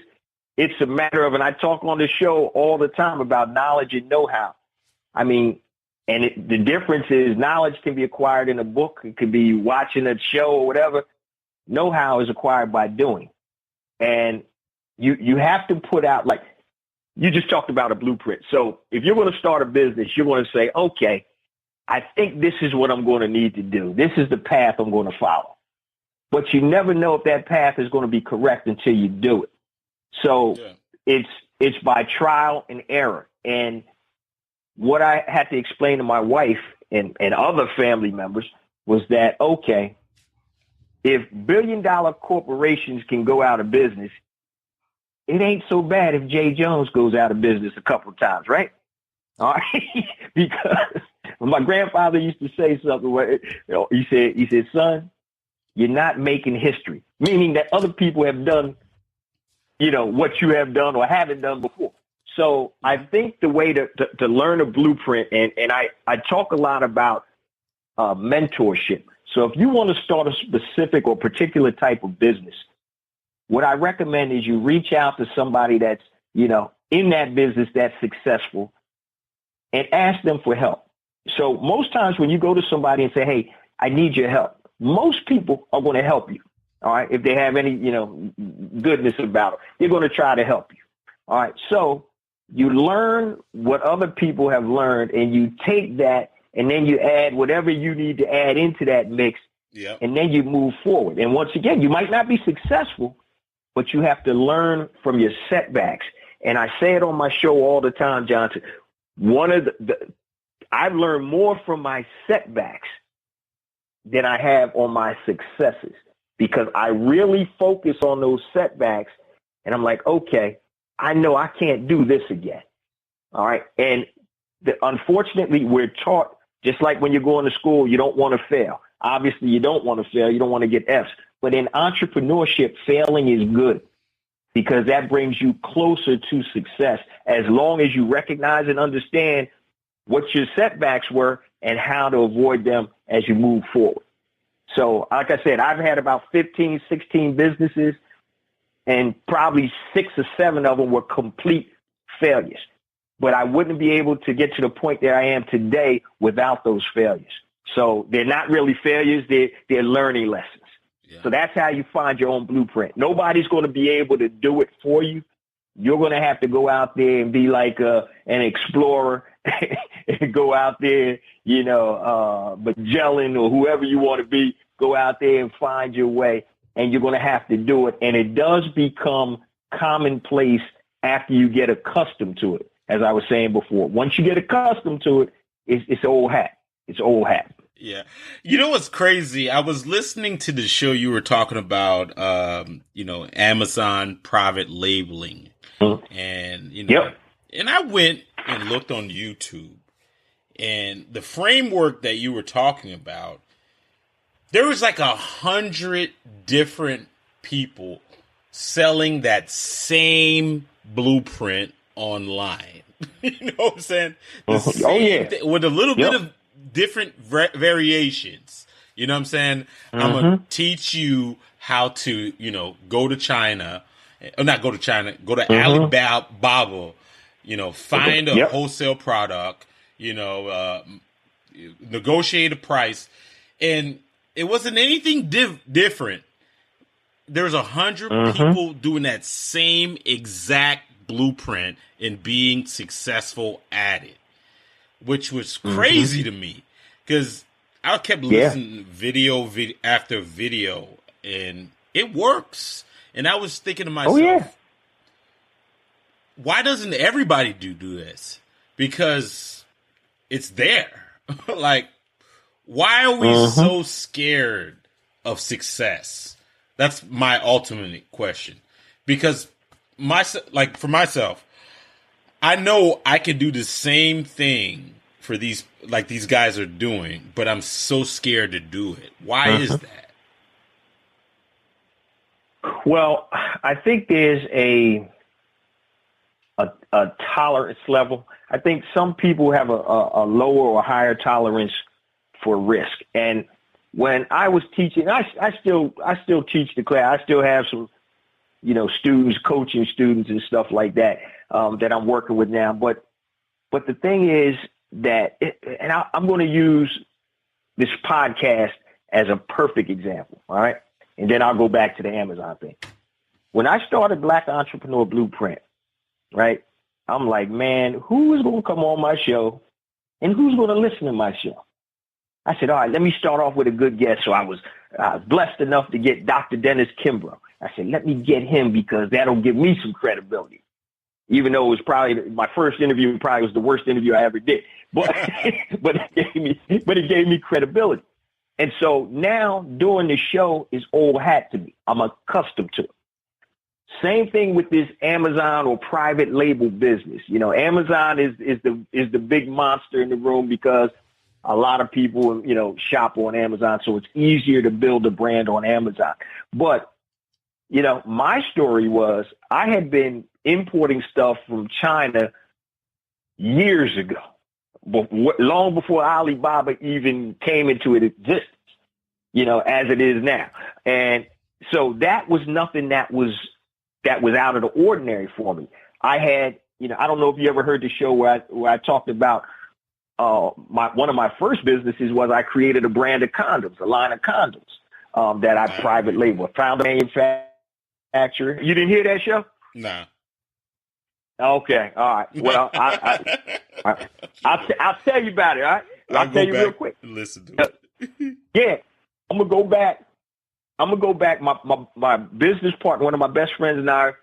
It's a matter of, and I talk on the show all the time about knowledge and know-how. I mean, and the difference is knowledge can be acquired in a book. It could be watching a show or whatever. Know-how is acquired by doing. And you have to put out, like you just talked about a blueprint. So if you're going to start a business, you're going to say, okay, I think this is what I'm going to need to do. This is the path I'm going to follow. But you never know if that path is going to be correct until you do it. So it's by trial and error. And what I had to explain to my wife and other family members was that, okay, if billion-dollar corporations can go out of business, it ain't so bad if Jay Jones goes out of business a couple of times, right? All right. Because my grandfather used to say something where he said, son, you're not making history, meaning that other people have done, what you have done or haven't done before. So I think the way to learn a blueprint, and I talk a lot about mentorship. So if you want to start a specific or particular type of business, what I recommend is you reach out to somebody that's, in that business that's successful and ask them for help. So most times when you go to somebody and say, hey, I need your help, most people are going to help you. All right. If they have any, goodness about it, they're going to try to help you. All right. So you learn what other people have learned and you take that and then you add whatever you need to add into that mix. Yep. And then you move forward. And once again, you might not be successful, but you have to learn from your setbacks. And I say it on my show all the time, Johnson. One of I've learned more from my setbacks than I have on my successes because I really focus on those setbacks. And I'm like, okay, I know I can't do this again. All right. And unfortunately, we're taught, just like when you're going to school, you don't want to fail. Obviously, you don't want to fail. You don't want to get Fs. But in entrepreneurship, failing is good because that brings you closer to success as long as you recognize and understand what your setbacks were and how to avoid them as you move forward. So, like I said, I've had about 15, 16 businesses, and probably 6 or 7 of them were complete failures. But I wouldn't be able to get to the point that I am today without those failures. So they're not really failures. They're learning lessons. Yeah. So that's how you find your own blueprint. Nobody's going to be able to do it for you. you're going to have to go out there and be like an explorer and go out there, Magellan or whoever you want to be, go out there and find your way. And you're going to have to do it. And it does become commonplace after you get accustomed to it. As I was saying before, once you get accustomed to it, it's old hat. It's old hat. Yeah. You know what's crazy? I was listening to the show you were talking about, Amazon private labeling. Mm-hmm. And, and I went and looked on YouTube, and the framework that you were talking about, there was like 100 different people selling that same blueprint online. You know what I'm saying? With a little bit of different variations. You know what I'm saying? Mm-hmm. I'm going to teach you how to, go to China. Or not go to China. Go to Alibaba. Find a wholesale product. Negotiate a price. And it wasn't anything different. There's 100 people doing that same exact blueprint and being successful at it, which was crazy to me because I kept listening to video after video, and it works. And I was thinking to myself, why doesn't everybody do this? Because it's there. Like, why are we so scared of success? That's my ultimate question. Because for myself, I know I can do the same thing for these guys are doing, but I'm so scared to do it. Why is that? Well, I think there's a tolerance level. I think some people have a lower or higher tolerance for risk. And when I was teaching, I still teach the class. I still have some, students, coaching students and stuff like that, that I'm working with now. But the thing is that, I'm going to use this podcast as a perfect example. All right. And then I'll go back to the Amazon thing. When I started Black Entrepreneur Blueprint, right, I'm like, man, who is going to come on my show and who's going to listen to my show? I said, all right, let me start off with a good guest. So I was blessed enough to get Dr. Dennis Kimbrough. I said, let me get him because that'll give me some credibility. Even though it was probably my first interview, probably was the worst interview I ever did. But it gave me credibility. And so now doing the show is old hat to me. I'm accustomed to it. Same thing with this Amazon or private label business. Amazon is the big monster in the room because a lot of people, shop on Amazon. So it's easier to build a brand on Amazon. But, my story was I had been importing stuff from China years ago, long before Alibaba even came into existence, as it is now. And so that was nothing that was out of the ordinary for me. I had, I don't know if you ever heard the show where I talked about one of my first businesses was I created a brand of condoms, a line of condoms that I private label. Found a manufacturer. You didn't hear that show? No. Okay. All right. Well, I'll tell you about it. All right. I'll tell you real quick. Listen to it. Yeah. I'm gonna go back. My business partner, one of my best friends and I,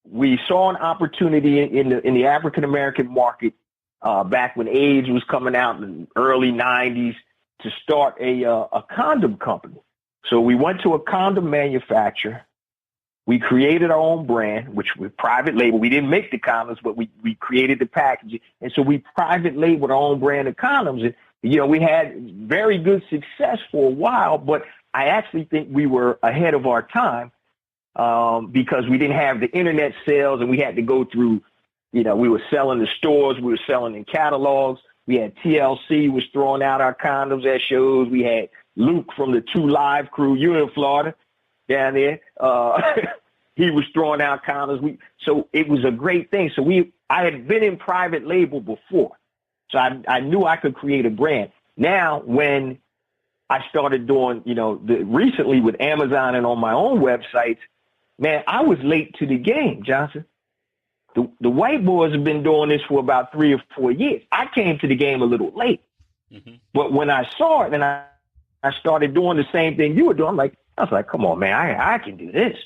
we saw an opportunity in the African American market back when AIDS was coming out in the early 90s to start a condom company. So we went to a condom manufacturer. We created our own brand, which was private label. We didn't make the condoms, but we created the packaging. And so we private labeled our own brand of condoms. And, we had very good success for a while, but I actually think we were ahead of our time because we didn't have the internet sales and we had to go through, we were selling in stores, we were selling in catalogs. We had TLC was throwing out our condoms at shows. We had Luke from the 2 Live crew, you in Florida, down there. He was throwing out condoms. So it was a great thing. So I had been in private label before. So I knew I could create a brand. Now, when I started doing, recently with Amazon and on my own websites, man, I was late to the game, Johnson. the white boys have been doing this for about 3 or 4 years. I came to the game a little late. But when I saw it and I started doing the same thing you were doing, I was like, come on, man, I can do this.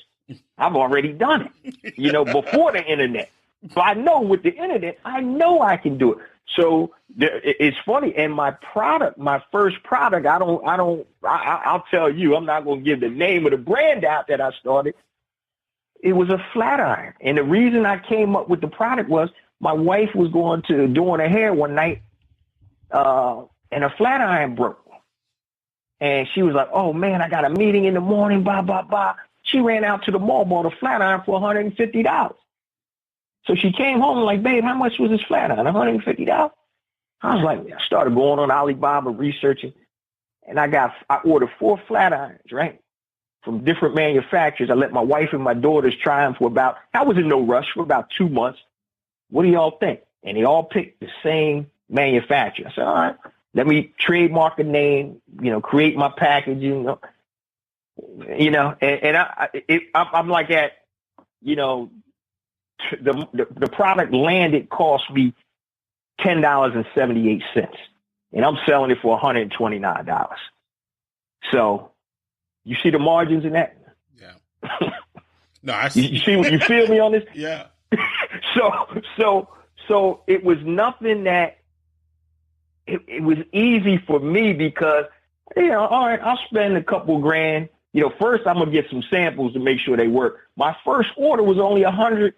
I've already done it, before the internet. So I know with the internet, I know I can do it. So it's funny. And my first product, I'll tell you, I'm not going to give the name of the brand out that I started. It was a flat iron. And the reason I came up with the product was my wife was doing her hair one night, and a flat iron broke. And she was like, oh, man, I got a meeting in the morning, blah, blah, blah. She ran out to the mall, bought a flat iron for $150. So she came home like, babe, how much was this flat iron? $150? I was like, I started going on Alibaba, researching, and I ordered 4 flat irons, right, from different manufacturers. I let my wife and my daughters try them I was in no rush, for about 2 months. What do y'all think? And they all picked the same manufacturer. I said, all right, let me trademark a name, create my packaging, and I'm like at, the product landed cost me $10.78, and I'm selling it for $129. So you see the margins in that? Yeah. No, I see. You feel me on this? Yeah. So it was nothing that it was easy for me because, all right, I'll spend a couple grand. First I'm gonna get some samples to make sure they work. My first order was only 100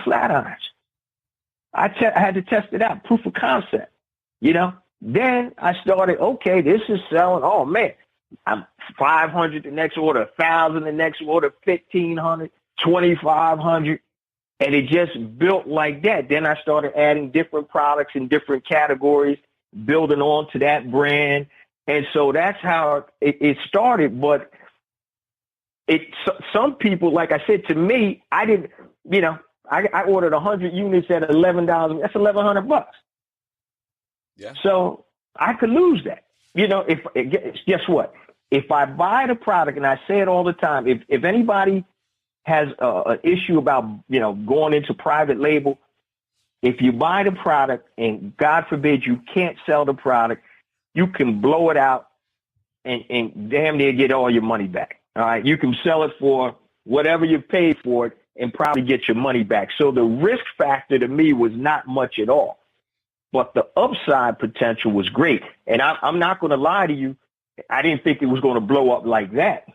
flat irons. I had to test it out, proof of concept. Then I started. Okay, this is selling. Oh man, I'm 500 the next order, 1,000 the next order, 1,500, 2,500, and it just built like that. Then I started adding different products in different categories, building on to that brand. And so that's how it started. But some people, like I said, to me, I didn't, I ordered 100 units at $11. That's $1,100. Yeah. So I could lose that. Guess what? If I buy the product, and I say it all the time, if anybody has an issue about, going into private label, if you buy the product and God forbid you can't sell the product, you can blow it out and damn near get all your money back. All right. You can sell it for whatever you paid for it and probably get your money back. So the risk factor to me was not much at all, but the upside potential was great. And I'm not going to lie to you. I didn't think it was going to blow up like that,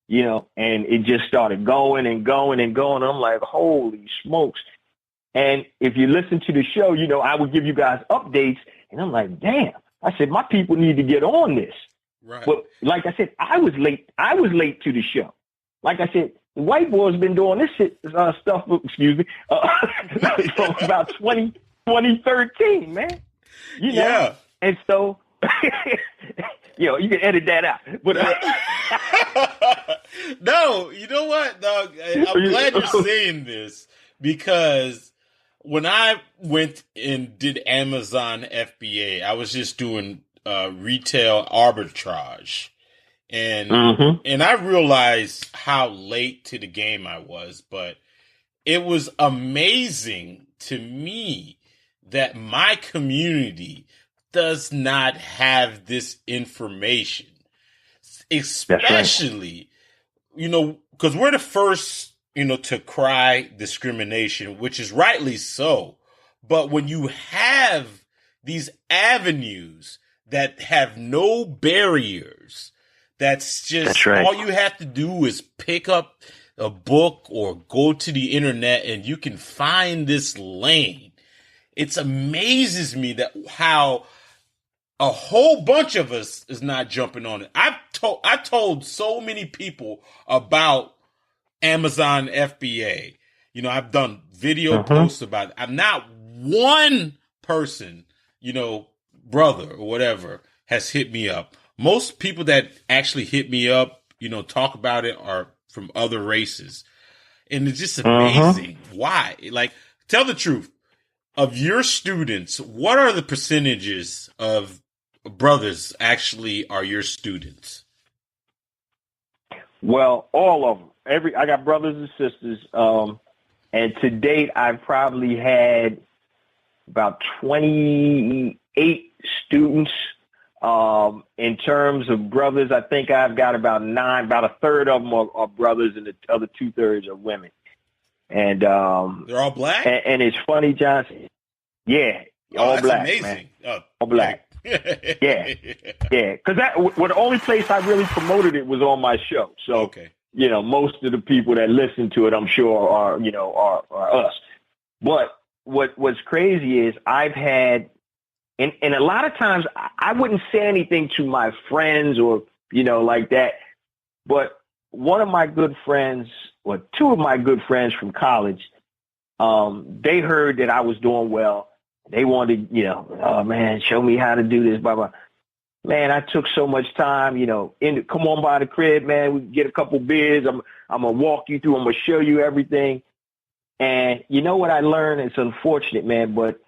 and it just started going and going and going. I'm like, holy smokes. And if you listen to the show, I would give you guys updates and I'm like, damn. I said, my people need to get on this. Right. But like I said, I was late to the show. Like I said, the white boys been doing this stuff, from about 2013, man. Yeah. And so, you can edit that out. But no, you know what, dog? I'm glad you're saying this because when I went and did Amazon FBA, I was just doing retail arbitrage. And and I realized how late to the game I was, but it was amazing to me that my community does not have this information, especially, because we're the first, to cry discrimination, which is rightly so. But when you have these avenues that have no barriers, that's right. All you have to do is pick up a book or go to the internet and you can find this lane. It amazes me that how a whole bunch of us is not jumping on it. I told so many people about Amazon FBA. I've done video posts about it. I'm not one person, brother or whatever, has hit me up. Most people that actually hit me up, talk about it are from other races. And it's just amazing. Why? Like, tell the truth. Of your students, what are the percentages of brothers actually are your students? Well, all of them. I got brothers and sisters. And to date, I've probably had about 28 students. In terms of brothers, I think I've got about 9, about a third of them are brothers, and the other 2/3 are women. And they're all black. And it's funny, Johnson. Yeah, all that's black, amazing. man. Oh, all black. Yeah. Because the only place I really promoted it was on my show. So, okay. Most of the people that listen to it, I'm sure are us. But what's crazy is I've had, and a lot of times I wouldn't say anything to my friends or, like that. But one of my good friends, or two of my good friends from college, they heard that I was doing well. They wanted, oh man, show me how to do this, blah, blah. Man, I took so much time, come on by the crib, man. We get a couple beers. I'm going to walk you through. I'm going to show you everything. And you know what I learned? It's unfortunate, man, but,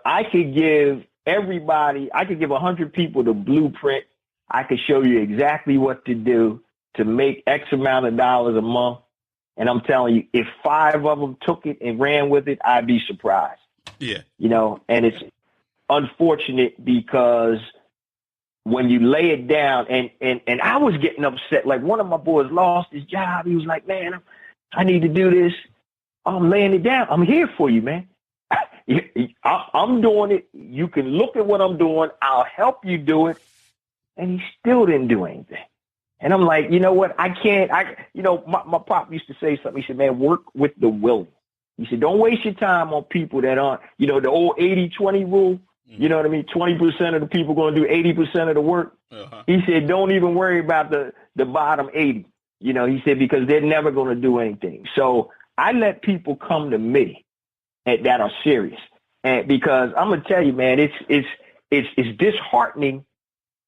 I could give 100 people the blueprint. I could show you exactly what to do to make X amount of dollars a month. And I'm telling you, if 5 of them took it and ran with it, I'd be surprised. Yeah. And it's unfortunate because when you lay it down, and I was getting upset. Like, one of my boys lost his job. He was like, man, I need to do this. I'm laying it down. I'm here for you, man. I'm doing it. You can look at what I'm doing. I'll help you do it. And he still didn't do anything. And I'm like, you know what? I can't. My pop used to say something. He said, man, work with the willing. He said, don't waste your time on people that aren't, the old 80-20 rule. You know what I mean? 20% of the people going to do 80% of the work. Uh-huh. He said, don't even worry about the bottom 80. He said, because they're never going to do anything. So I let people come to me that are serious. And because I'm going to tell you, man, it's disheartening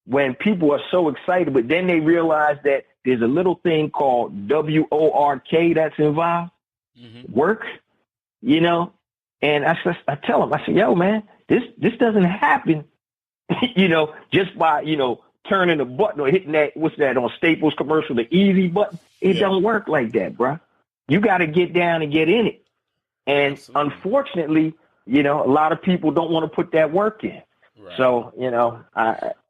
when people are so excited, but then they realize that there's a little thing called WORK that's involved, work, and I tell them, I say, yo, man, this doesn't happen, just by, turning a button or hitting that, what's that on Staples commercial, the easy button. It don't work like that, bro. You got to get down and get in it. And unfortunately, a lot of people don't want to put that work in. Right. So,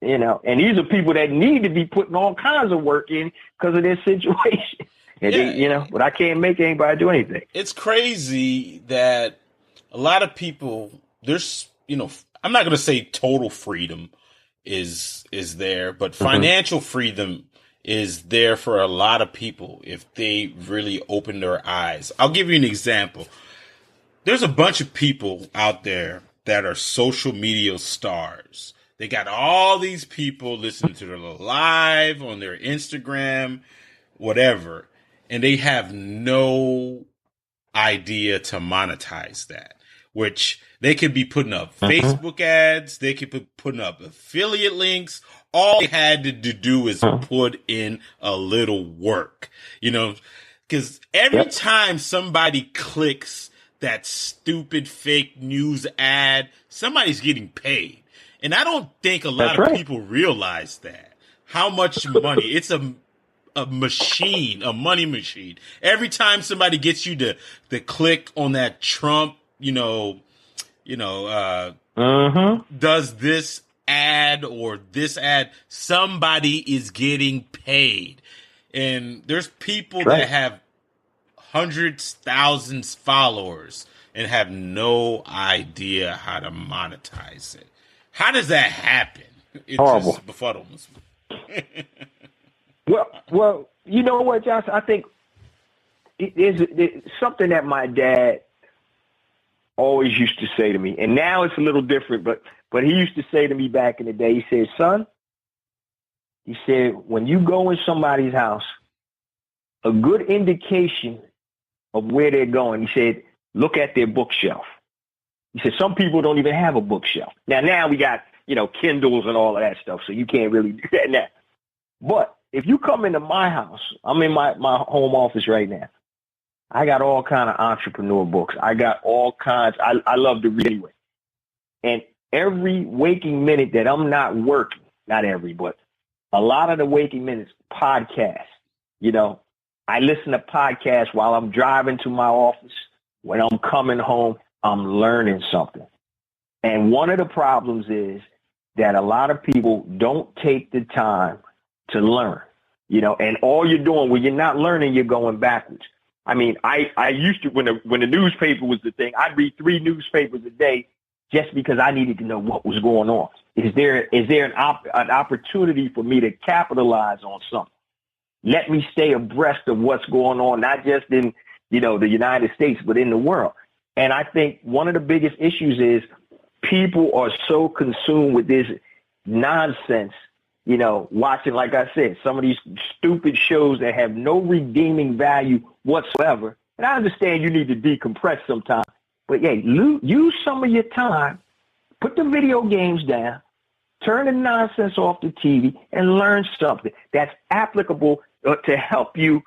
and these are people that need to be putting all kinds of work in because of their situation. And they, but I can't make anybody do anything. It's crazy that a lot of people, there's, I'm not going to say total freedom is there, but financial freedom is there for a lot of people if they really open their eyes. I'll give you an example. There's a bunch of people out there that are social media stars. They got all these people listening to their live on their Instagram, whatever, and they have no idea to monetize that, which they could be putting up Facebook ads. They could be putting up affiliate links. All they had to do is put in a little work, because every time somebody clicks that stupid fake news ad, somebody's getting paid. And I don't think a lot of people realize that. How much money. It's a machine, a money machine. Every time somebody gets you to click on that Trump, does this ad or this ad, somebody is getting paid. And there's people that have hundreds, thousands followers and have no idea how to monetize it. How does that happen? It horrible. Just befuddles me. Well, you know what, Josh? I think it's something that my dad always used to say to me, and now it's a little different, but he used to say to me back in the day, he said, son, he said, when you go in somebody's house, a good indication of where they're going, he said, look at their bookshelf. He said, some people don't even have a bookshelf. Now we got, Kindles and all of that stuff, so you can't really do that now. But if you come into my house, I'm in my home office right now. I got all kind of entrepreneur books. I got all kinds. I love to read anyway. And every waking minute that I'm not working, not every, but a lot of the waking minutes, podcasts, I listen to podcasts while I'm driving to my office. when I'm coming home, I'm learning something. And one of the problems is that a lot of people don't take the time to learn, and all you're doing when you're not learning, you're going backwards. I mean, I used to, when the newspaper was the thing, I'd read 3 newspapers a day just because I needed to know what was going on. Is there an opportunity for me to capitalize on something? Let me stay abreast of what's going on, not just in, the United States, but in the world. And I think one of the biggest issues is people are so consumed with this nonsense, watching, like I said, some of these stupid shows that have no redeeming value whatsoever. And I understand you need to decompress sometimes, but use some of your time, put the video games down, turn the nonsense off the TV, and learn something that's applicable to help you,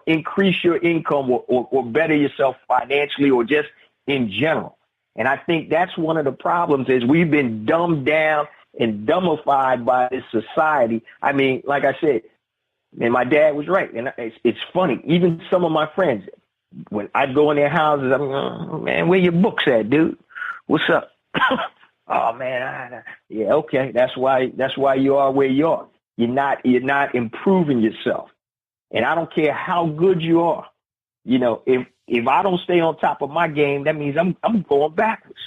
increase your income or better yourself financially or just in general. And I think that's one of the problems is we've been dumbed down and dumbified by this society. I mean, like I said, and my dad was right. And it's funny. Even some of my friends, when I'd go in their houses, I'm oh, man, where your books at, dude? What's up? Oh man, yeah, okay. That's why you are where you are. You're not improving yourself. And I don't care how good you are. If I don't stay on top of my game, that means I'm going backwards.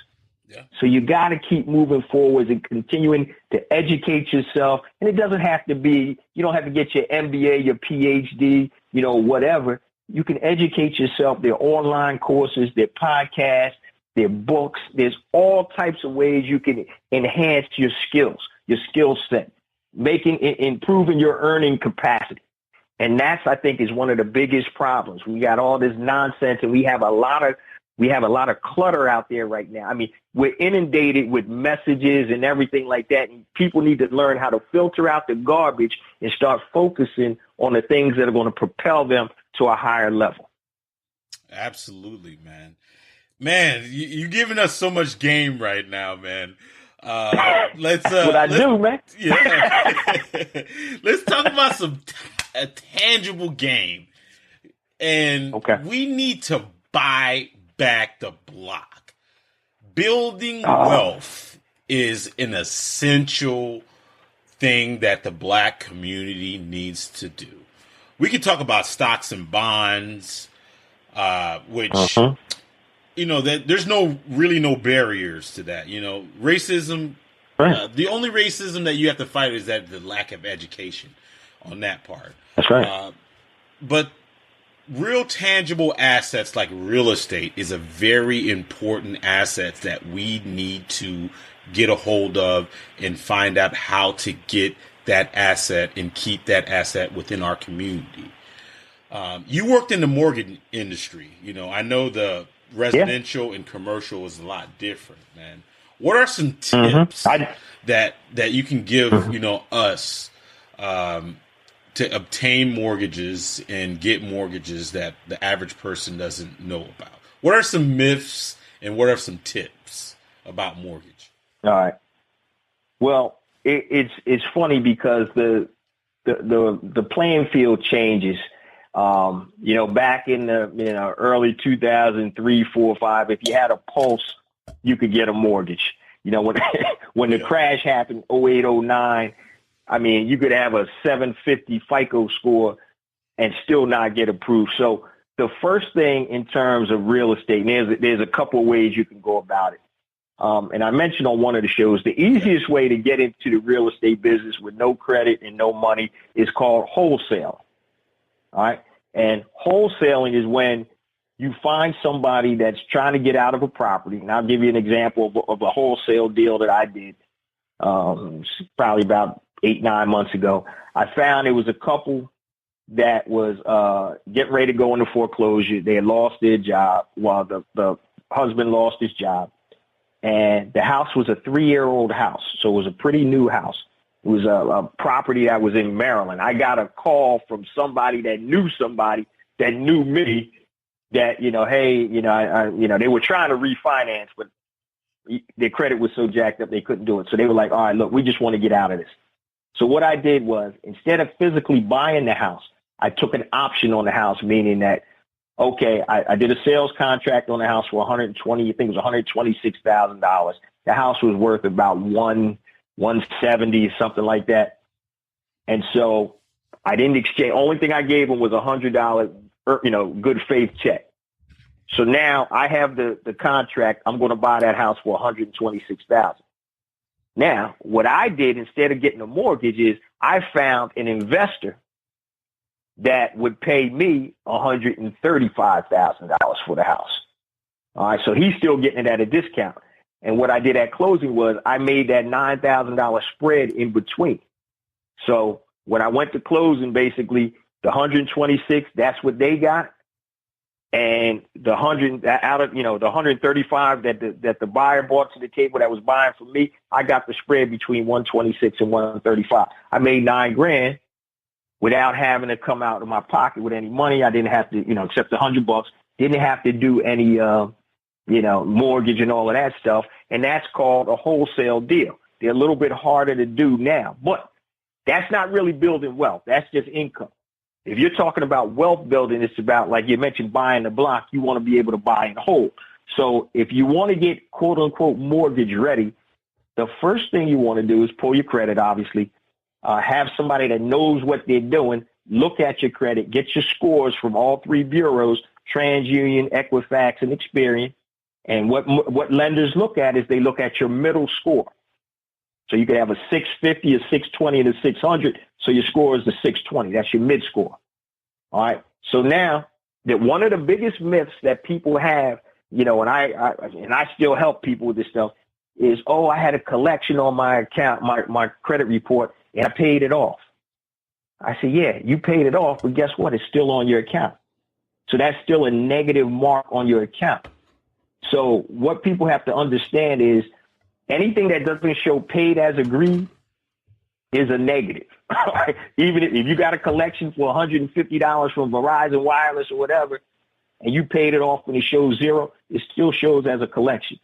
Yeah. So you got to keep moving forwards and continuing to educate yourself. And it doesn't have to be, you don't have to get your MBA, your PhD, whatever. You can educate yourself. There are online courses, there are podcasts, there are books. There's all types of ways you can enhance your skills, your skill set, improving your earning capacity. And that's, I think, is one of the biggest problems. We got all this nonsense, and we have a lot of clutter out there right now. I mean, we're inundated with messages and everything like that, and people need to learn how to filter out the garbage and start focusing on the things that are going to propel them to a higher level. Absolutely, man. Man, you're giving us so much game right now, man. Let's do, man. Yeah. Let's talk about a tangible game. And we need to buy back the block. Building wealth is an essential thing that the Black community needs to do. We could talk about stocks and bonds, which, that there's really no barriers to that. Racism, the only racism that you have to fight is that the lack of education on that part. That's right. But real tangible assets like real estate is a very important asset that we need to get a hold of and find out how to get that asset and keep that asset within our community. You worked in the mortgage industry. I know the residential and commercial is a lot different, man. What are some tips that you can give, us to obtain mortgages and get mortgages that the average person doesn't know about? What are some myths and what are some tips about mortgage? All right. Well, it's funny because the playing field changes. Back in the early 2003, 4, 5, if you had a pulse, you could get a mortgage. When the crash happened, 08, 09, I mean, you could have a 750 FICO score and still not get approved. So the first thing in terms of real estate, and there's a couple of ways you can go about it. And I mentioned on one of the shows, the easiest way to get into the real estate business with no credit and no money is called wholesale. All right. And wholesaling is when you find somebody that's trying to get out of a property. And I'll give you an example of a wholesale deal that I did probably about 8-9 months ago. I found it was a couple that was getting ready to go into foreclosure. They had lost their job while the husband lost his job. And the house was a 3-year-old house. So it was a pretty new house. It was a property that was in Maryland. I got a call from somebody that knew me that, hey, they were trying to refinance, but their credit was so jacked up they couldn't do it. So they were like, all right, look, we just want to get out of this. So what I did was, instead of physically buying the house, I took an option on the house, meaning that okay, I did a sales contract on the house for $120, I think it was $126,000. The house was worth about 170, something like that. And so I didn't exchange. Only thing I gave him was $100, good faith check. So now I have the contract. I'm going to buy that house for $126,000. Now, what I did instead of getting a mortgage is I found an investor that would pay me $135,000 for the house. All right. So he's still getting it at a discount. And what I did at closing was I made that $9,000 spread in between. So when I went to closing, basically the 126, that's what they got. And the 100 out of, the 135 that the buyer brought to the table that was buying from me, I got the spread between 126 and 135. I made $9,000 without having to come out of my pocket with any money. I didn't have to, except $100. Didn't have to do any, mortgage and all of that stuff. And that's called a wholesale deal. They're a little bit harder to do now, but that's not really building wealth. That's just income. If you're talking about wealth building, it's about, like you mentioned, buying the block. You want to be able to buy and hold. So if you want to get, quote unquote, mortgage ready, the first thing you want to do is pull your credit, obviously. Have somebody that knows what they're doing. Look at your credit. Get your scores from all three bureaus, TransUnion, Equifax, and Experian. And what lenders look at is they look at your middle score. So you could have a 650, a 620, and a 600. So your score is the 620. That's your mid score. All right. So now that one of the biggest myths that people have, and I still help people with this stuff is, I had a collection on my account, my credit report, and I paid it off. I say, yeah, you paid it off, but guess what? It's still on your account. So that's still a negative mark on your account. So what people have to understand is anything that doesn't show paid as agreed is a negative. Even if you got a collection for $150 from Verizon Wireless or whatever, and you paid it off when it shows zero, it still shows as a collection.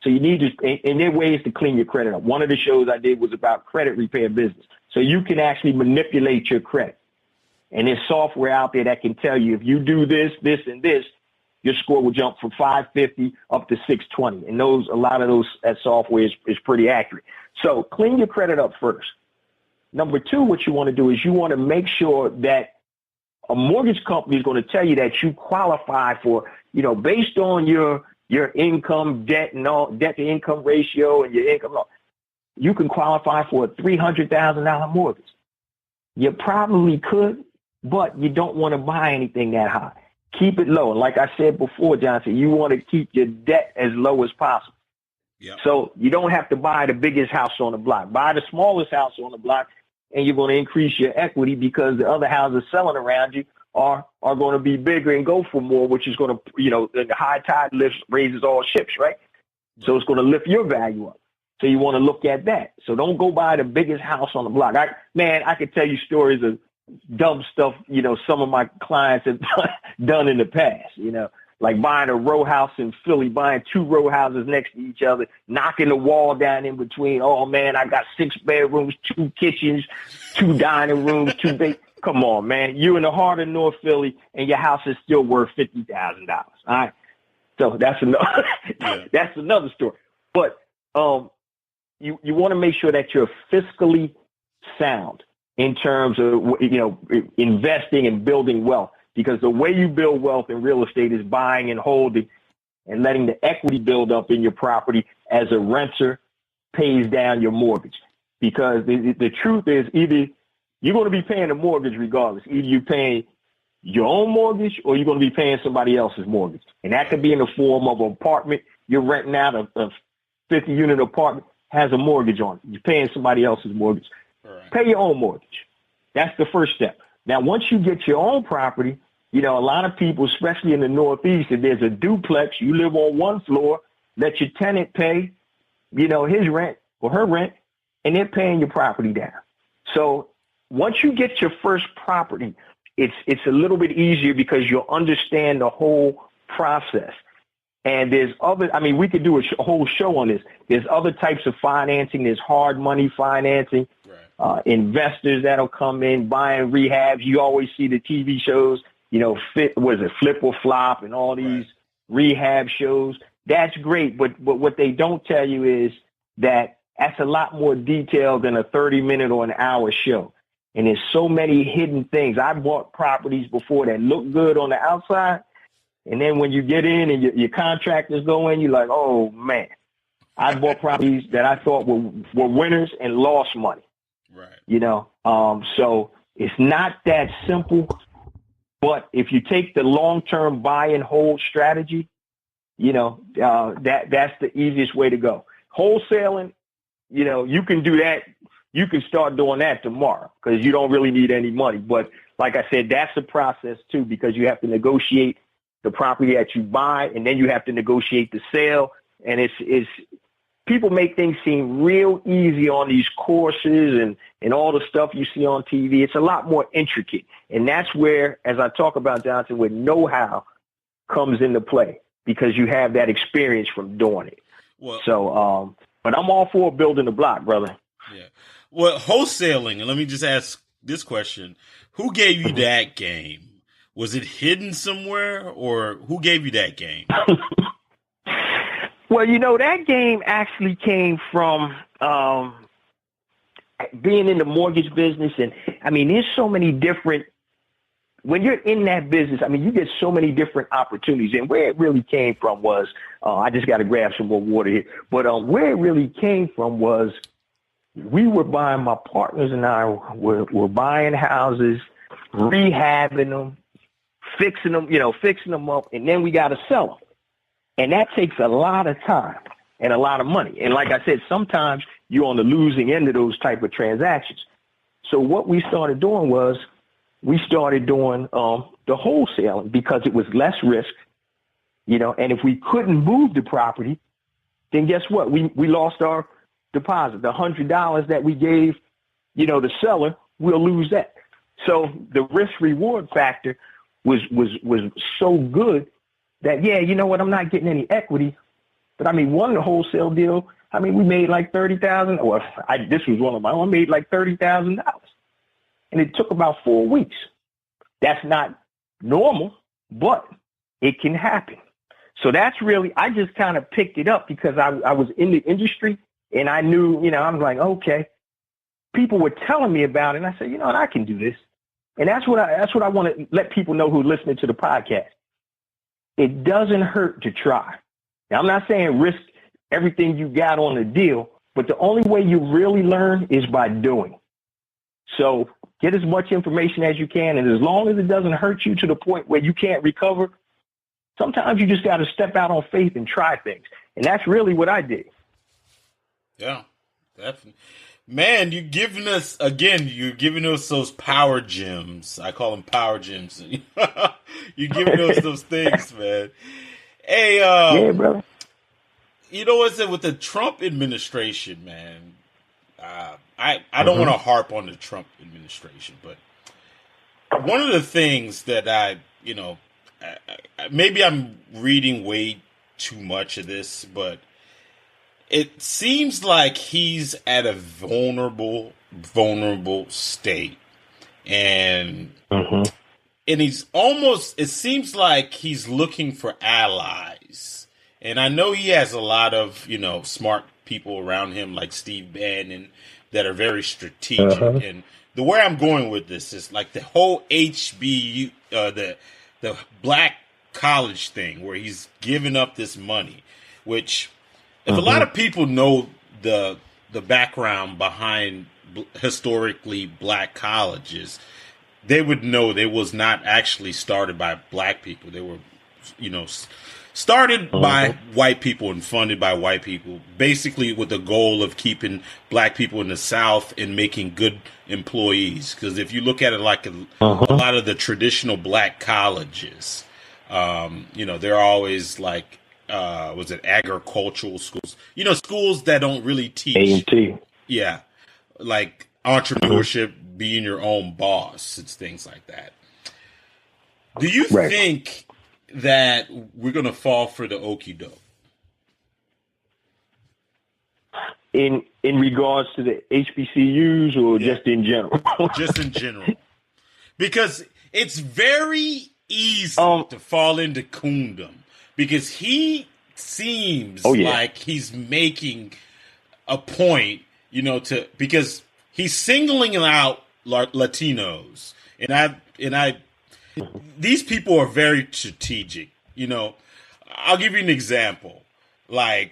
So you need to, and there are ways to clean your credit up. One of the shows I did was about credit repair business. So you can actually manipulate your credit. And there's software out there that can tell you if you do this, this, and this, your score will jump from 550 up to 620. And a lot of that software is pretty accurate. So clean your credit up first. Number two, what you want to do is you want to make sure that a mortgage company is going to tell you that you qualify for, based on your income, debt, and all, debt to income ratio and your income, you can qualify for a $300,000 mortgage. You probably could, but you don't want to buy anything that high. Keep it low. And like I said before, Johnson, you want to keep your debt as low as possible. Yep. So you don't have to buy the biggest house on the block. Buy the smallest house on the block, and you're going to increase your equity because the other houses selling around you are going to be bigger and go for more, which is going to, the high tide raises all ships, right? So it's going to lift your value up. So you want to look at that. So don't go buy the biggest house on the block. I could tell you stories of dumb stuff, some of my clients have done in the past, like buying a row house in Philly, buying 2 row houses next to each other, knocking the wall down in between. Oh man, I got 6 bedrooms, 2 kitchens, 2 dining rooms, 2 big. Come on, man. You're in the heart of North Philly and your house is still worth $50,000. All right. So that's another story. But, you want to make sure that you're fiscally sound in terms of, investing and building wealth, because the way you build wealth in real estate is buying and holding and letting the equity build up in your property as a renter pays down your mortgage. Because the truth is either you're going to be paying a mortgage regardless. Either you're paying your own mortgage or you're going to be paying somebody else's mortgage. And that could be in the form of an apartment. You're renting out a 50-unit apartment, has a mortgage on it. You're paying somebody else's mortgage. Right. Pay your own mortgage. That's the first step. Now, once you get your own property, a lot of people, especially in the Northeast, if there's a duplex, you live on one floor, let your tenant pay, his rent or her rent, and they're paying your property down. So once you get your first property, it's a little bit easier because you'll understand the whole process. And there's we could do a whole show on this. There's other types of financing. There's hard money financing, right. Investors that'll come in, buying rehabs. You always see the TV shows, Flip or Flop and all these rehab shows. That's great. But what they don't tell you is that that's a lot more detailed than a 30-minute or an hour show. And there's so many hidden things. I bought properties before that look good on the outside. And then when you get in and your contractors go in, you're like, oh, man. I bought properties that I thought were winners and lost money. Right. So it's not that simple. But if you take the long-term buy and hold strategy, that's the easiest way to go. Wholesaling, you can do that. You can start doing that tomorrow because you don't really need any money. But like I said, that's a process too, because you have to negotiate the property that you buy, and then you have to negotiate the sale. And it's people make things seem real easy on these courses and all the stuff you see on TV. It's a lot more intricate. And that's where, as I talk about, Johnson, where know-how comes into play, because you have that experience from doing it. Well, so, but I'm all for building the block, brother. Yeah. Well, wholesaling, and let me just ask this question. Who gave you that game? Was it hidden somewhere, or who gave you that game? Well, that game actually came from being in the mortgage business. And, there's so many different – when you're in that business, you get so many different opportunities. And where it really came from was I just got to grab some more water here. But where it really came from was we were buying – my partners and I were buying houses, rehabbing them, fixing them up, and then we got to sell them. And that takes a lot of time and a lot of money. And like I said, sometimes you're on the losing end of those type of transactions. So what we started doing was we started doing the wholesaling, because it was less risk, and if we couldn't move the property, then guess what? We lost our deposit. The $100 that we gave, the seller, we'll lose that. So the risk reward factor was so good that, I'm not getting any equity. But one of the wholesale deal, we made like $30,000, or this was one of my own, made like $30,000. And it took about 4 weeks. That's not normal, but it can happen. So that's really, I just kind of picked it up because I was in the industry and I knew, I'm like, okay, people were telling me about it. And I said, I can do this. And that's what I want to let people know who are listening to the podcast. It doesn't hurt to try. Now, I'm not saying risk everything you got on the deal, but the only way you really learn is by doing. So get as much information as you can. And as long as it doesn't hurt you to the point where you can't recover, sometimes you just got to step out on faith and try things. And that's really what I did. Yeah, definitely. Man, you're giving us those power gems. I call them power gems. You're giving us those things, man. Hey, yeah, brother. What's it with the Trump administration, man? I don't want to harp on the Trump administration, but one of the things that maybe I'm reading way too much of this, but it seems like he's at a vulnerable state. And he's almost, it seems like he's looking for allies. And I know he has a lot of, smart people around him like Steve Bannon that are very strategic. And the way I'm going with this is like the whole HBU, the black college thing where he's giving up this money, which if a lot of people know the background behind historically black colleges, they would know they was not actually started by black people. They were, started by white people and funded by white people, basically with the goal of keeping black people in the South and making good employees. Because if you look at it like a lot of the traditional black colleges, they're always like, was it agricultural schools? Schools that don't really teach. A&T. Yeah. Like entrepreneurship, being your own boss, it's things like that. Do you think that we're going to fall for the okie doke? In regards to the HBCUs or just in general? Just in general. Because it's very easy to fall into Kundum because he seems like he's making a point, because he's singling out Latinos, and these people are very strategic. I'll give you an example. Like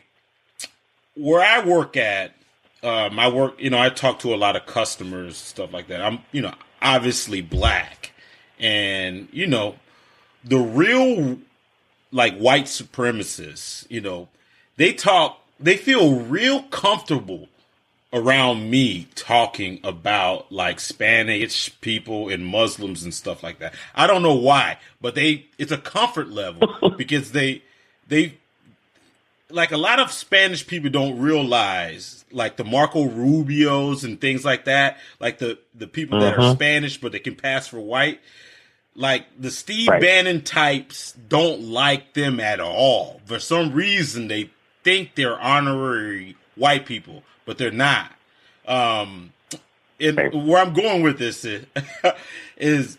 where I work at, I talk to a lot of customers, stuff like that. I'm, obviously black, and the real like white supremacists, they feel real comfortable around me talking about like Spanish people and Muslims and stuff like that. I don't know why, but it's a comfort level because they like a lot of Spanish people don't realize like the Marco Rubios and things like that, like the people that are Spanish but they can pass for white. Like the Steve Bannon types don't like them at all. For some reason, they think they're honorary white people, but they're not. And where I'm going with this is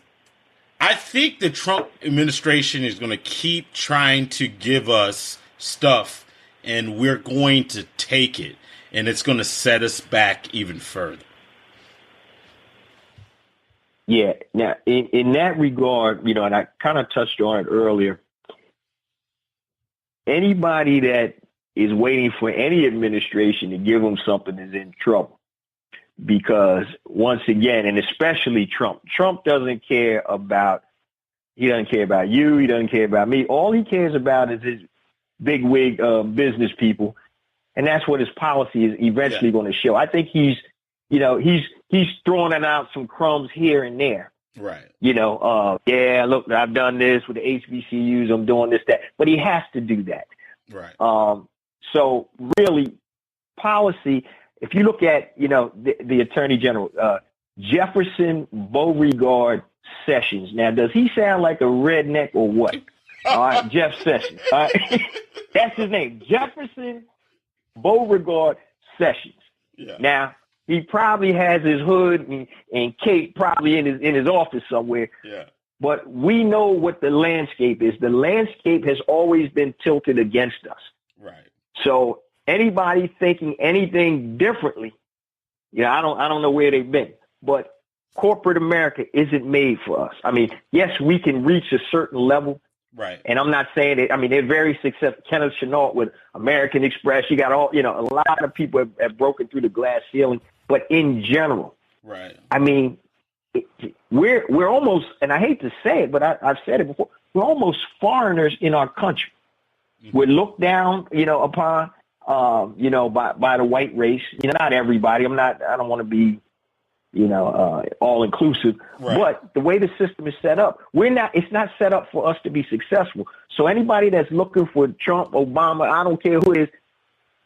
I think the Trump administration is going to keep trying to give us stuff, and we're going to take it, and it's going to set us back even further. Yeah. Now, in that regard, and I kind of touched on it earlier, anybody that is waiting for any administration to give them something is in trouble. Because once again, and especially Trump doesn't care about you, he doesn't care about me. All he cares about is his bigwig business people. And that's what his policy is eventually going to show. I think he's throwing out some crumbs here and there. Right. Look, I've done this with the HBCUs. I'm doing this, that. But he has to do that. Right. So really, policy, if you look at, the Attorney General, Jefferson Beauregard Sessions. Now, does he sound like a redneck or what? All right, Jeff Sessions. All right. That's his name, Jefferson Beauregard Sessions. Yeah. Now, he probably has his hood and cape probably in his office somewhere. Yeah. But we know what the landscape is. The landscape has always been tilted against us. Right. So anybody thinking anything differently, I don't know where they've been. But corporate America isn't made for us. I mean, yes, we can reach a certain level. Right. And I'm not saying that. I mean, they're very successful. Kenneth Chenault with American Express. You got a lot of people have broken through the glass ceiling. But in general, right. I mean, we're almost, and I hate to say it, but I've said it before, we're almost foreigners in our country. Mm-hmm. We're looked down, upon, by the white race. Not everybody. I don't want to be, all inclusive. Right. But the way the system is set up, it's not set up for us to be successful. So anybody that's looking for Trump, Obama, I don't care who it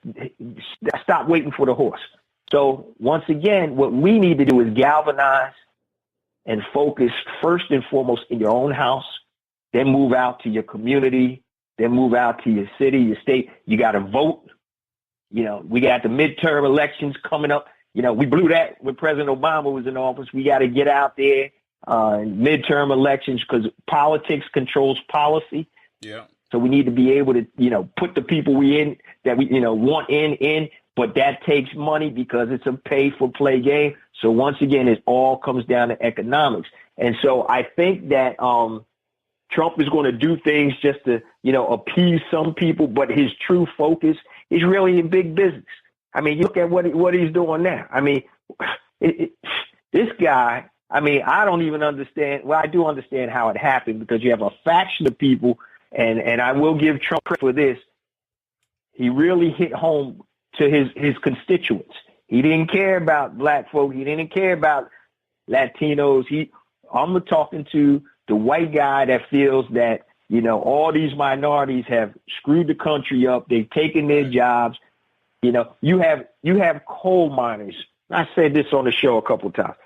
is, stop waiting for the horse. So once again, what we need to do is galvanize and focus first and foremost in your own house, then move out to your community, then move out to your city, your state. You got to vote. We got the midterm elections coming up. We blew that when President Obama was in office. We got to get out there, midterm elections, because politics controls policy. Yeah. So we need to be able to, put the people that we want in. But that takes money because it's a pay-for-play game. So once again, it all comes down to economics. And so I think that Trump is going to do things just to, appease some people, but his true focus is really in big business. I mean, you look at what he's doing now. I mean, this guy, I don't even understand. Well, I do understand how it happened because you have a faction of people, and I will give Trump credit for this. He really hit home to his constituents. He didn't care about black folk. He didn't care about Latinos. I'm talking to the white guy that feels that, all these minorities have screwed the country up. They've taken their jobs. You have coal miners. I said this on the show a couple of times.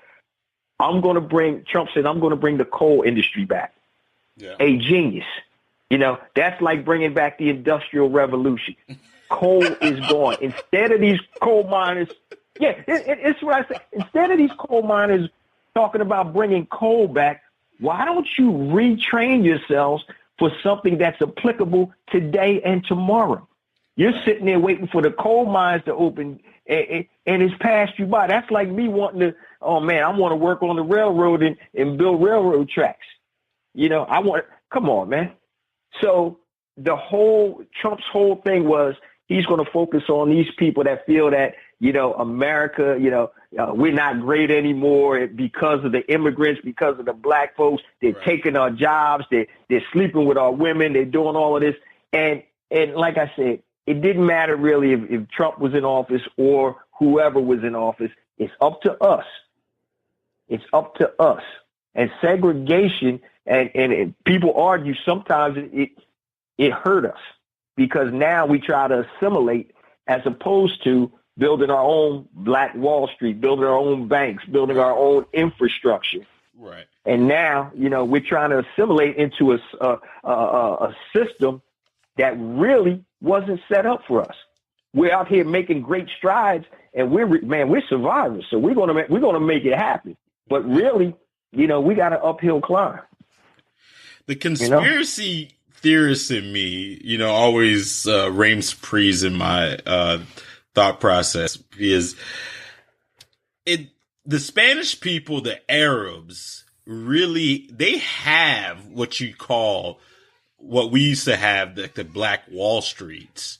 Trump said, I'm going to bring the coal industry back. Yeah. A genius. That's like bringing back the Industrial Revolution. Coal is gone. Instead of these coal miners, it's what I say. Instead of these coal miners talking about bringing coal back, Why don't you retrain yourselves for something that's applicable today and tomorrow? You're sitting there waiting for the coal mines to open, and it's passed you by. That's like me wanting to, oh, man, I want to work on the railroad and build railroad tracks. Come on, man. So Trump's whole thing was he's going to focus on these people that feel that, America, we're not great anymore because of the immigrants, because of the black folks. They're taking our jobs. They're sleeping with our women. They're doing all of this. And like I said, it didn't matter really if Trump was in office or whoever was in office. It's up to us. It's up to us. And segregation, and people argue sometimes it hurt us because now we try to assimilate as opposed to building our own Black Wall Street, building our own banks, building our own infrastructure. Right. And now, we're trying to assimilate into a system that really wasn't set up for us. We're out here making great strides, and we're survivors. So we're gonna make it happen. But really, we got an uphill climb. The conspiracy theorist in me, always reigns supreme in my thought process is the Spanish people, the Arabs, really, they have what you call what we used to have, the Black Wall Streets.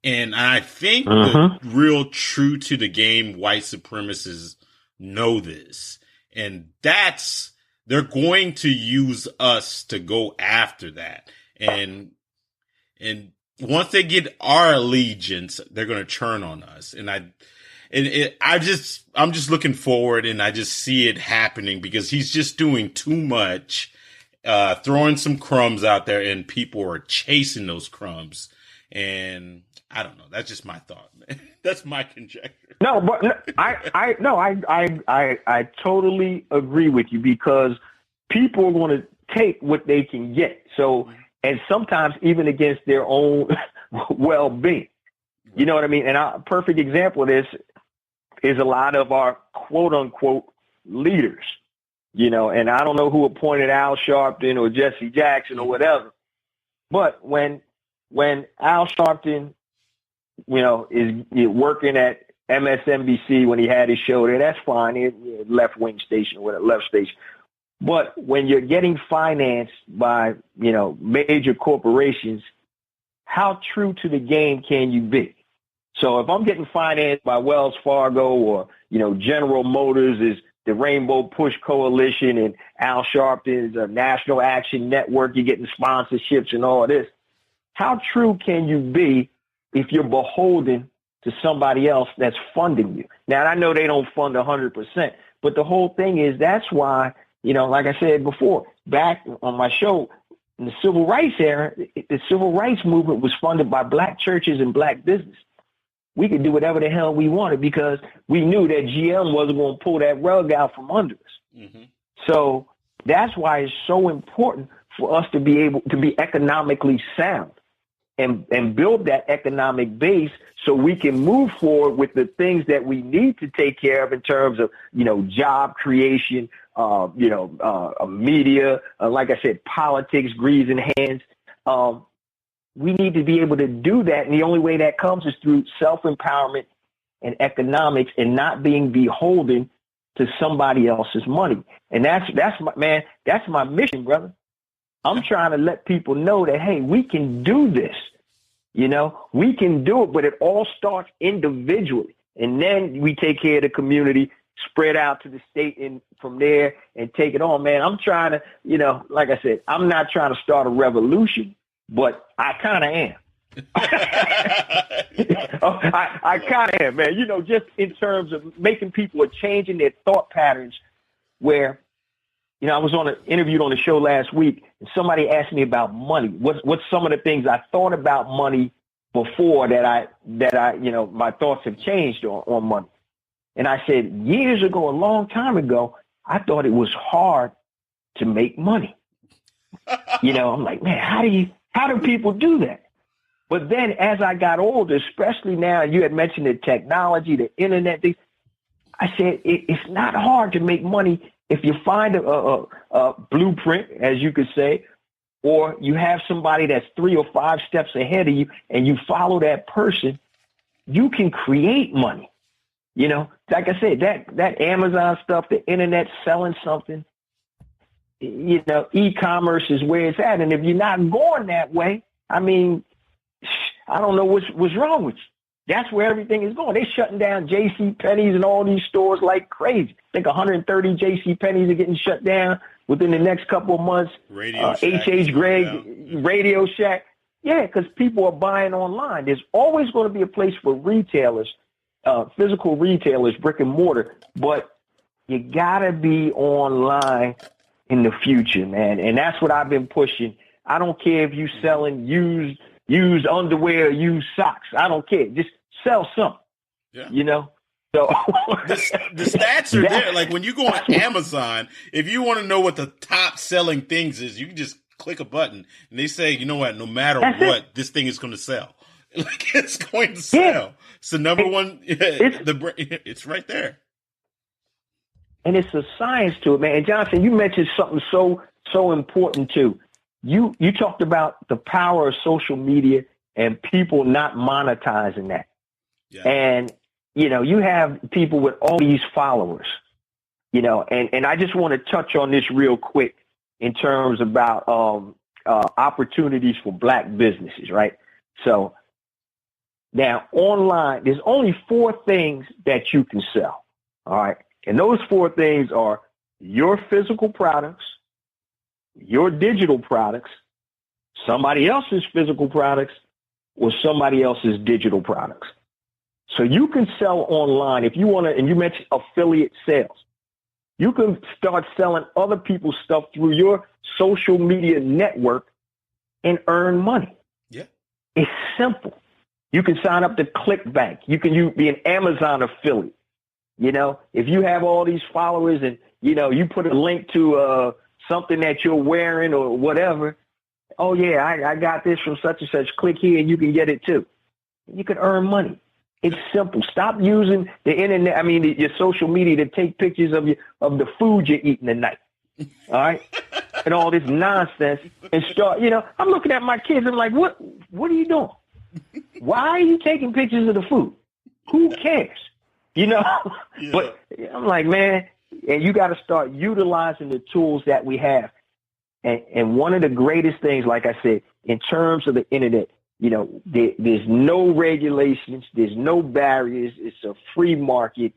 And I think the real true to the game white supremacists know this. And they're going to use us to go after that. And once they get our allegiance, they're going to turn on us. And I'm just looking forward, and I just see it happening because he's just doing too much, throwing some crumbs out there, and people are chasing those crumbs. And I don't know. That's just my thought, man. That's my conjecture. No, but I totally agree with you because people are going to take what they can get. So, and sometimes even against their own well-being. You know what I mean? And a perfect example of this is a lot of our quote unquote leaders, and I don't know who appointed Al Sharpton or Jesse Jackson or whatever, but when Al Sharpton, is working at MSNBC when he had his show there, that's fine. Left wing station or whatever, left station. But when you're getting financed by, major corporations, how true to the game can you be? So if I'm getting financed by Wells Fargo or, General Motors is the Rainbow Push Coalition and Al Sharpton is a National Action Network, you're getting sponsorships and all of this. How true can you be if you're beholden to somebody else that's funding you? Now, I know they don't fund 100%, but the whole thing is that's why, like I said before, back on my show, in the civil rights era, the civil rights movement was funded by black churches and black business. We could do whatever the hell we wanted because we knew that GM wasn't going to pull that rug out from under us. Mm-hmm. So that's why it's so important for us to be able to be economically sound and build that economic base so we can move forward with the things that we need to take care of in terms of, job creation, media, like I said, politics, grease in hands. We need to be able to do that. And the only way that comes is through self-empowerment and economics and not being beholden to somebody else's money. And that's my mission, brother. I'm trying to let people know that, hey, we can do this. We can do it, but it all starts individually. And then we take care of the community, spread out to the state and from there and take it on, man. I'm trying to, like I said, I'm not trying to start a revolution, but I kind of am. I kind of am, man. Just in terms of making people a change in their thought patterns where, I was interviewed on the show last week, and somebody asked me about money. What's some of the things I thought about money before that I my thoughts have changed on money. And I said, years ago, a long time ago, I thought it was hard to make money. I'm like, man, how do people do that? But then as I got older, especially now, you had mentioned the technology, the internet, I said, it's not hard to make money if you find a blueprint, as you could say, or you have somebody that's 3 or 5 steps ahead of you and you follow that person, you can create money. You know, like I said, that Amazon stuff, the internet selling something, you know, e-commerce is where it's at. And if you're not going that way, I mean, I don't know what's wrong with you. That's where everything is going. They're shutting down J.C. Penney's and all these stores like crazy. I think 130 J.C. Penney's are getting shut down within the next couple of months. H.H. Gregg, Radio Shack. Yeah, because people are buying online. There's always going to be a place for retailers, physical retailers, brick and mortar, but you got to be online in the future, man. And that's what I've been pushing. I don't care if you're selling used underwear, used socks. I don't care. Just sell something, you know? So the stats are there. Like when you go on Amazon, if you want to know what the top selling things is, you can just click a button and they say, you know what, no matter what, this thing is going to sell. Like it's going to sell. Yeah. So number one, it's right there. And it's a science to it, man. And Johnson, you mentioned something so important too. You talked about the power of social media and people not monetizing that. Yeah. And, you know, you have people with all these followers, you know, and I just want to touch on this real quick in terms about opportunities for Black businesses, right? So now online, there's only 4 things that you can sell, all right? And those 4 things are your physical products, your digital products, somebody else's physical products, or somebody else's digital products. So you can sell online if you want to, and you mentioned affiliate sales. You can start selling other people's stuff through your social media network and earn money. Yeah. It's simple. You can sign up to ClickBank. You can be an Amazon affiliate. You know, if you have all these followers and, you know, you put a link to something that you're wearing or whatever. Oh, yeah, I got this from such and such. Click here and you can get it too. You can earn money. It's simple. Stop using the internet, your social media to take pictures of the food you're eating tonight. All right? And all this nonsense and start, you know, I'm looking at my kids. I'm like, what are you doing? Why are you taking pictures of the food? Who cares? You know, yeah. But I'm like, man, and you got to start utilizing the tools that we have. And one of the greatest things, like I said, in terms of the internet, you know, there's no regulations, there's no barriers. It's a free market.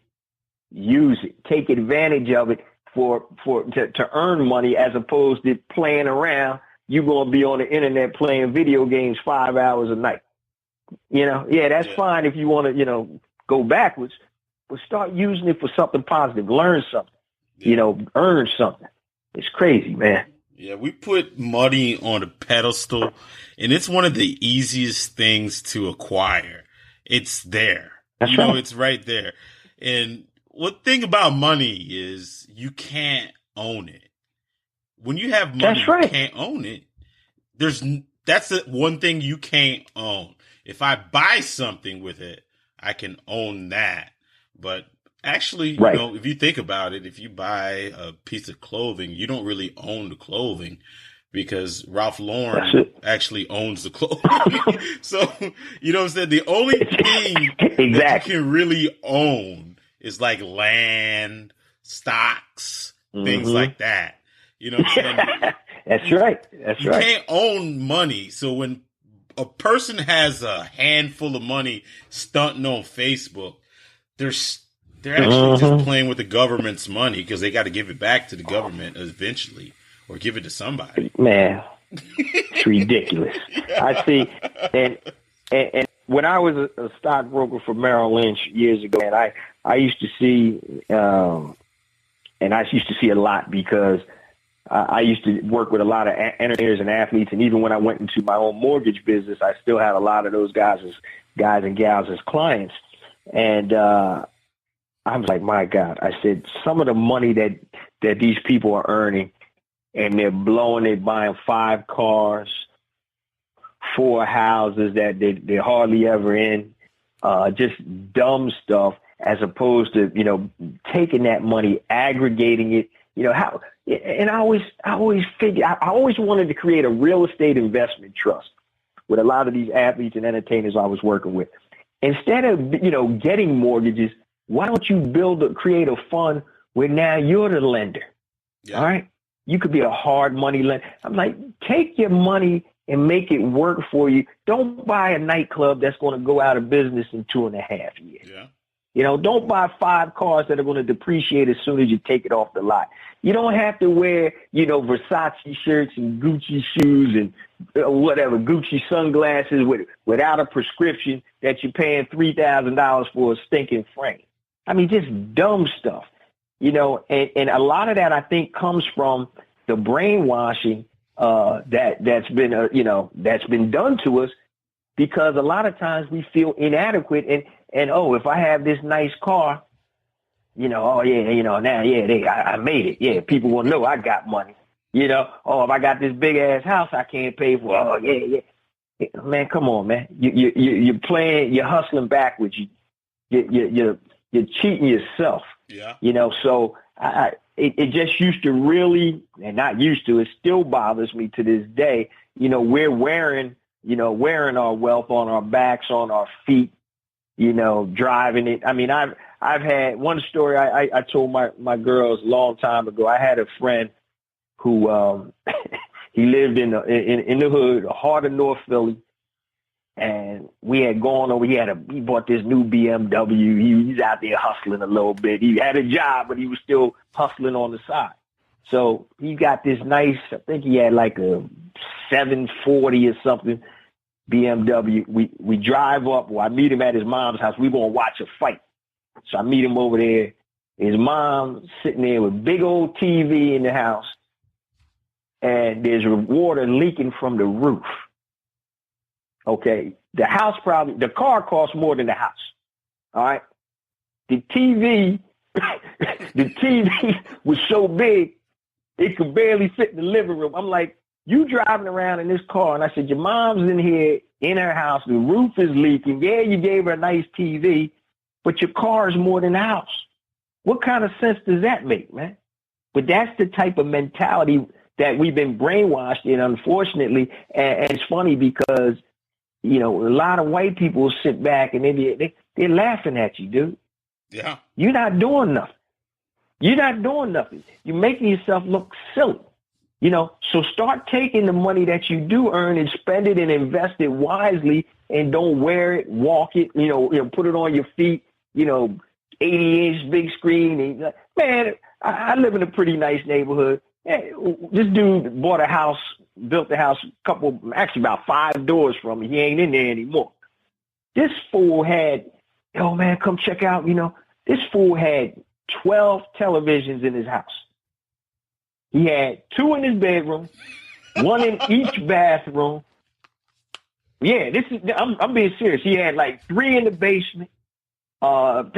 Use it. Take advantage of it to earn money as opposed to playing around. You're going to be on the internet playing video games 5 hours a night. You know, yeah, that's fine if you want to, you know, go backwards, but start using it for something positive. Learn something, you know, earn something. It's crazy, man. Yeah, we put money on a pedestal, and it's one of the easiest things to acquire. It's there. That's right. It's right there. And one thing about money is you can't own it. When you have money, you can't own it. That's the one thing you can't own. If I buy something with it, I can own that. But actually, you know, if you think about it, if you buy a piece of clothing, you don't really own the clothing because Ralph Lauren actually owns the clothing. So, you know what I'm saying? The only thing that you can really own is like land, stocks, things like that. You know what I'm saying? That's right. That's right. You can't own money. So when a person has a handful of money stunting on Facebook, they're actually just playing with the government's money because they got to give it back to the government eventually or give it to somebody. Man, it's ridiculous. I see. And when I was a stockbroker for Merrill Lynch years ago, and I used to see, and I used to see a lot because I used to work with a lot of entertainers and athletes. And even when I went into my own mortgage business, I still had a lot of those guys and gals as clients. And I was like, my God, I said, some of the money that these people are earning, and they're buying 5 cars, 4 houses that they're hardly ever in, just dumb stuff, as opposed to, you know, taking that money, aggregating it, how, and I always figured, I always wanted to create a real estate investment trust with a lot of these athletes and entertainers I was working with. Instead of, getting mortgages, why don't you create a fund where now you're the lender? Yeah. All right. You could be a hard money lender. I'm like, take your money and make it work for you. Don't buy a nightclub that's going to go out of business in 2.5 years. Yeah. Don't buy 5 cars that are going to depreciate as soon as you take it off the lot. You don't have to wear, Versace shirts and Gucci shoes and Gucci sunglasses without a prescription that you're paying $3,000 for a stinking frame. I mean, just dumb stuff, and a lot of that I think comes from the brainwashing that's been done to us, because a lot of times we feel inadequate and if I have this nice car, I made it. Yeah, people will know I got money. If I got this big ass house I can't pay for. Oh yeah. Man, come on, man. You're playing. You're hustling backwards. You're cheating yourself. Yeah. So it just used to really, and not used to, it still bothers me to this day. We're wearing our wealth on our backs, on our feet. Driving it. I mean, I've had one story I told my girls a long time ago. I had a friend who he lived in the hood, heart of North Philly, and we had gone over. He bought this new BMW. He's out there hustling a little bit. He had a job, but he was still hustling on the side. So he got this nice. I think he had like a 740 or something. BMW. We drive up. Well, I meet him at his mom's house. We're going to watch a fight. So I meet him over there. His mom sitting there with big old TV in the house. And there's water leaking from the roof. Okay. The car costs more than the house. All right. The TV was so big, it could barely fit in the living room. I'm like, you driving around in this car, and I said, your mom's in here in her house. The roof is leaking. Yeah, you gave her a nice TV, but your car is more than the house. What kind of sense does that make, man? But that's the type of mentality that we've been brainwashed in, unfortunately. And it's funny because, a lot of white people sit back and they're laughing at you, dude. Yeah. You're not doing nothing. You're making yourself look silly. So start taking the money that you do earn and spend it and invest it wisely, and don't wear it, walk it, put it on your feet, 80-inch big screen. Man, I live in a pretty nice neighborhood. This dude built a house, about 5 doors from me. He ain't in there anymore. This fool had, man, come check out, this fool had 12 televisions in his house. He had 2 in his bedroom, 1 in each bathroom. Yeah, I'm being serious. He had like 3 in the basement. 12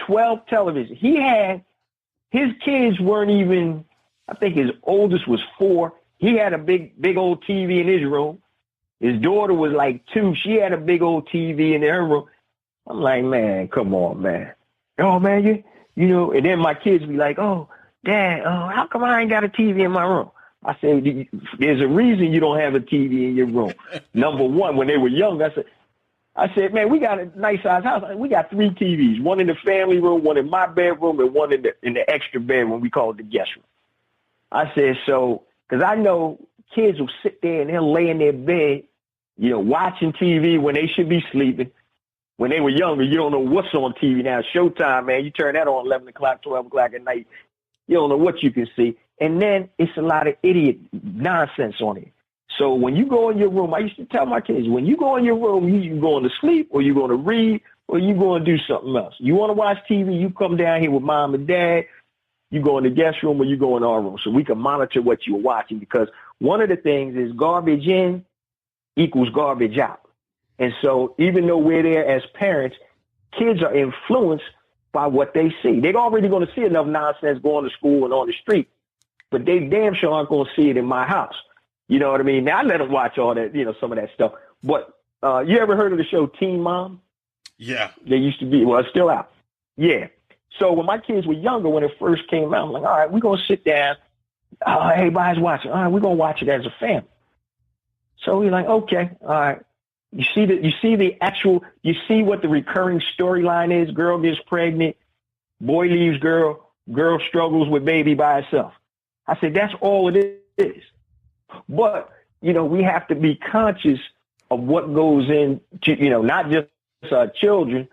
televisions. He had, his kids weren't even, I think his oldest was 4. He had a big old TV in his room. His daughter was like 2. She had a big old TV in her room. I'm like, man, come on, man. Oh, man, and then my kids be like, oh, Dad, how come I ain't got a TV in my room? I said, there's a reason you don't have a TV in your room. Number one, when they were young, I said, man, we got a nice size house. We got 3 TVs, 1 in the family room, 1 in my bedroom, and 1 in the extra bedroom. We call it the guest room. I said, so, because I know kids will sit there and they'll lay in their bed, watching TV when they should be sleeping. When they were younger, you don't know what's on TV now. Showtime, man, you turn that on 11 o'clock, 12 o'clock at night. You don't know what you can see. And then it's a lot of idiot nonsense on it. So when you go in your room, I used to tell my kids, when you go in your room, you going to sleep, or you going to read, or you going to do something else. You want to watch TV, you come down here with mom and dad. You go in the guest room, or you go in our room, so we can monitor what you're watching. Because one of the things is garbage in equals garbage out. And so even though we're there as parents, kids are influenced by what they see. They're already going to see enough nonsense going to school and on the street, but they damn sure aren't going to see it in my house. You know what I mean? Now I let them watch all that, some of that stuff. But you ever heard of the show Teen Mom? Yeah. They used to be, well, it's still out. Yeah. So when my kids were younger, when it first came out, I'm like, all right, we're going to sit down. Everybody's watching. All right, we're going to watch it as a family. So we're like, okay, all right. You see what the recurring storyline is. Girl gets pregnant. Boy leaves girl. Girl struggles with baby by herself. I said, that's all it is. But, we have to be conscious of what goes into, not just our children,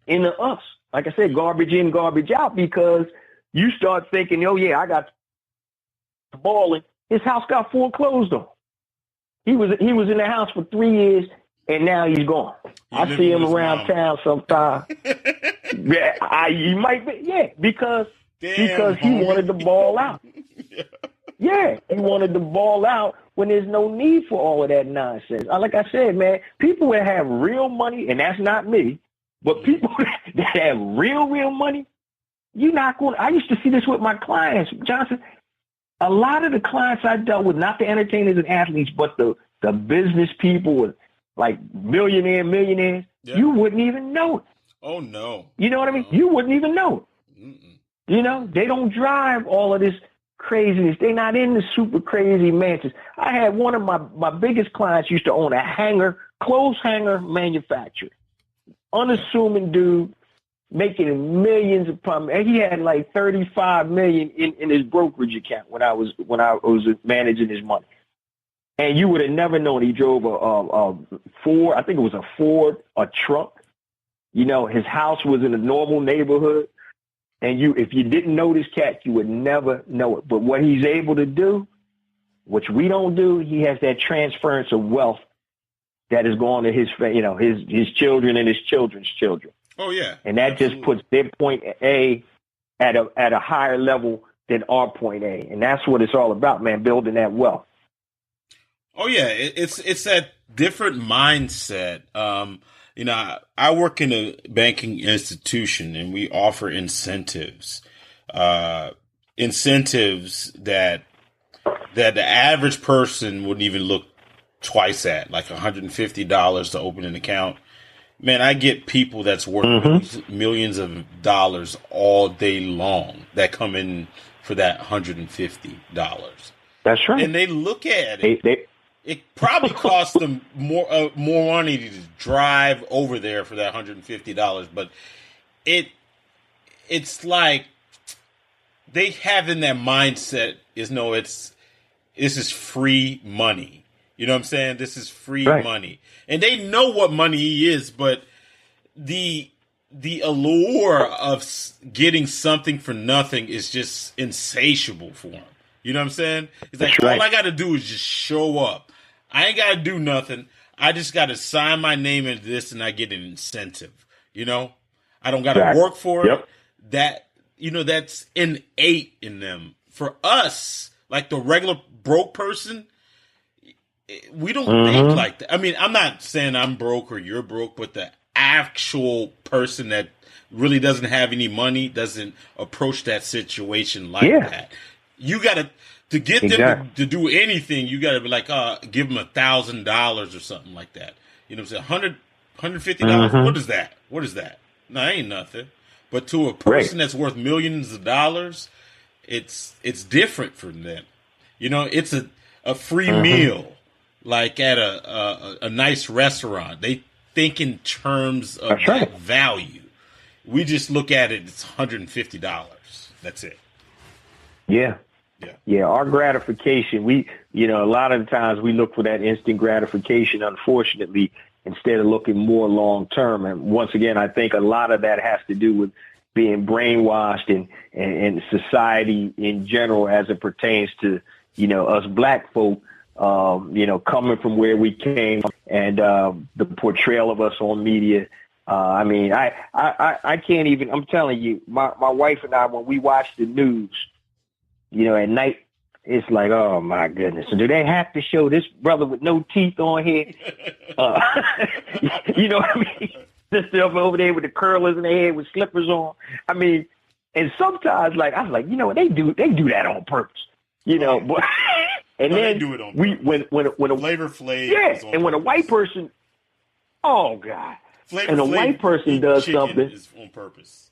into us. Like I said, garbage in, garbage out, because you start thinking, oh, yeah, I got balling. His house got foreclosed on. He was in the house for 3 years, and now he's gone. I see him around town sometimes. You might be, because he wanted to ball out. Yeah, he wanted to ball out when there's no need for all of that nonsense. Like I said, man, people that have real money, and that's not me, but people that have real money, you're not going. I used to see this with my clients, Johnson. A lot of the clients I dealt with, not the entertainers and athletes, but the business people, like millionaires, you wouldn't even know it. Oh, no. You know what I mean? You wouldn't even know it. Mm-mm. They don't drive all of this craziness. They're not in the super crazy mansions. I had one of my biggest clients used to own a clothes hanger manufacturer. Unassuming dude, making millions of pounds. And he had like $35 million in his brokerage account when I was managing his money. And you would have never known he drove a Ford. I think it was a Ford, a truck. His house was in a normal neighborhood. And if you didn't know this cat, you would never know it. But what he's able to do, which we don't do, he has that transference of wealth that is going to his children and his children's children. Oh yeah, and that absolutely. just puts their point A at a higher level than our point A, and that's what it's all about, man. Building that wealth. Oh yeah, it's that different mindset. I work in a banking institution, and we offer incentives that the average person wouldn't even look twice at, like $150 to open an account. Man, I get people that's worth millions of dollars all day long that come in for that $150. That's right. And they look at it. It probably costs them more money to drive over there for that $150, but it's like they have in their mindset this is free money. You know what I'm saying? This is free money, and they know what money is, but the allure of getting something for nothing is just insatiable for them. You know what I'm saying? It's like, all I got to do is just show up. I ain't got to do nothing. I just got to sign my name into this and I get an incentive. I don't got to work for it. That's innate in them. For us, like the regular broke person, we don't think like that. I mean, I'm not saying I'm broke or you're broke, but the actual person that really doesn't have any money doesn't approach that situation like that. You got to get them to do anything. You got to be like, give them $1,000 or something like that. You know what I'm saying? $150. What is that? What is that? No, ain't nothing. But to a person that's worth millions of dollars, it's different for them. It's a free meal, like at a nice restaurant. They think in terms of that value. We just look at it, it's $150. That's it. Yeah, our gratification, a lot of the times we look for that instant gratification, unfortunately, instead of looking more long term. And once again, I think a lot of that has to do with being brainwashed and society in general as it pertains to, us black folk, coming from where we came and the portrayal of us on media. I can't even, I'm telling you, my wife and I, when we watch the news, at night, it's like, oh, my goodness. So do they have to show this brother with no teeth on here? You know what I mean? This stuff over there with the curlers in their head with slippers on. I mean, and sometimes, like, I was like, they do that on purpose, But and then they do it on purpose. when a Flavor Flav, and when a white person, oh God, and a white person does something is on purpose.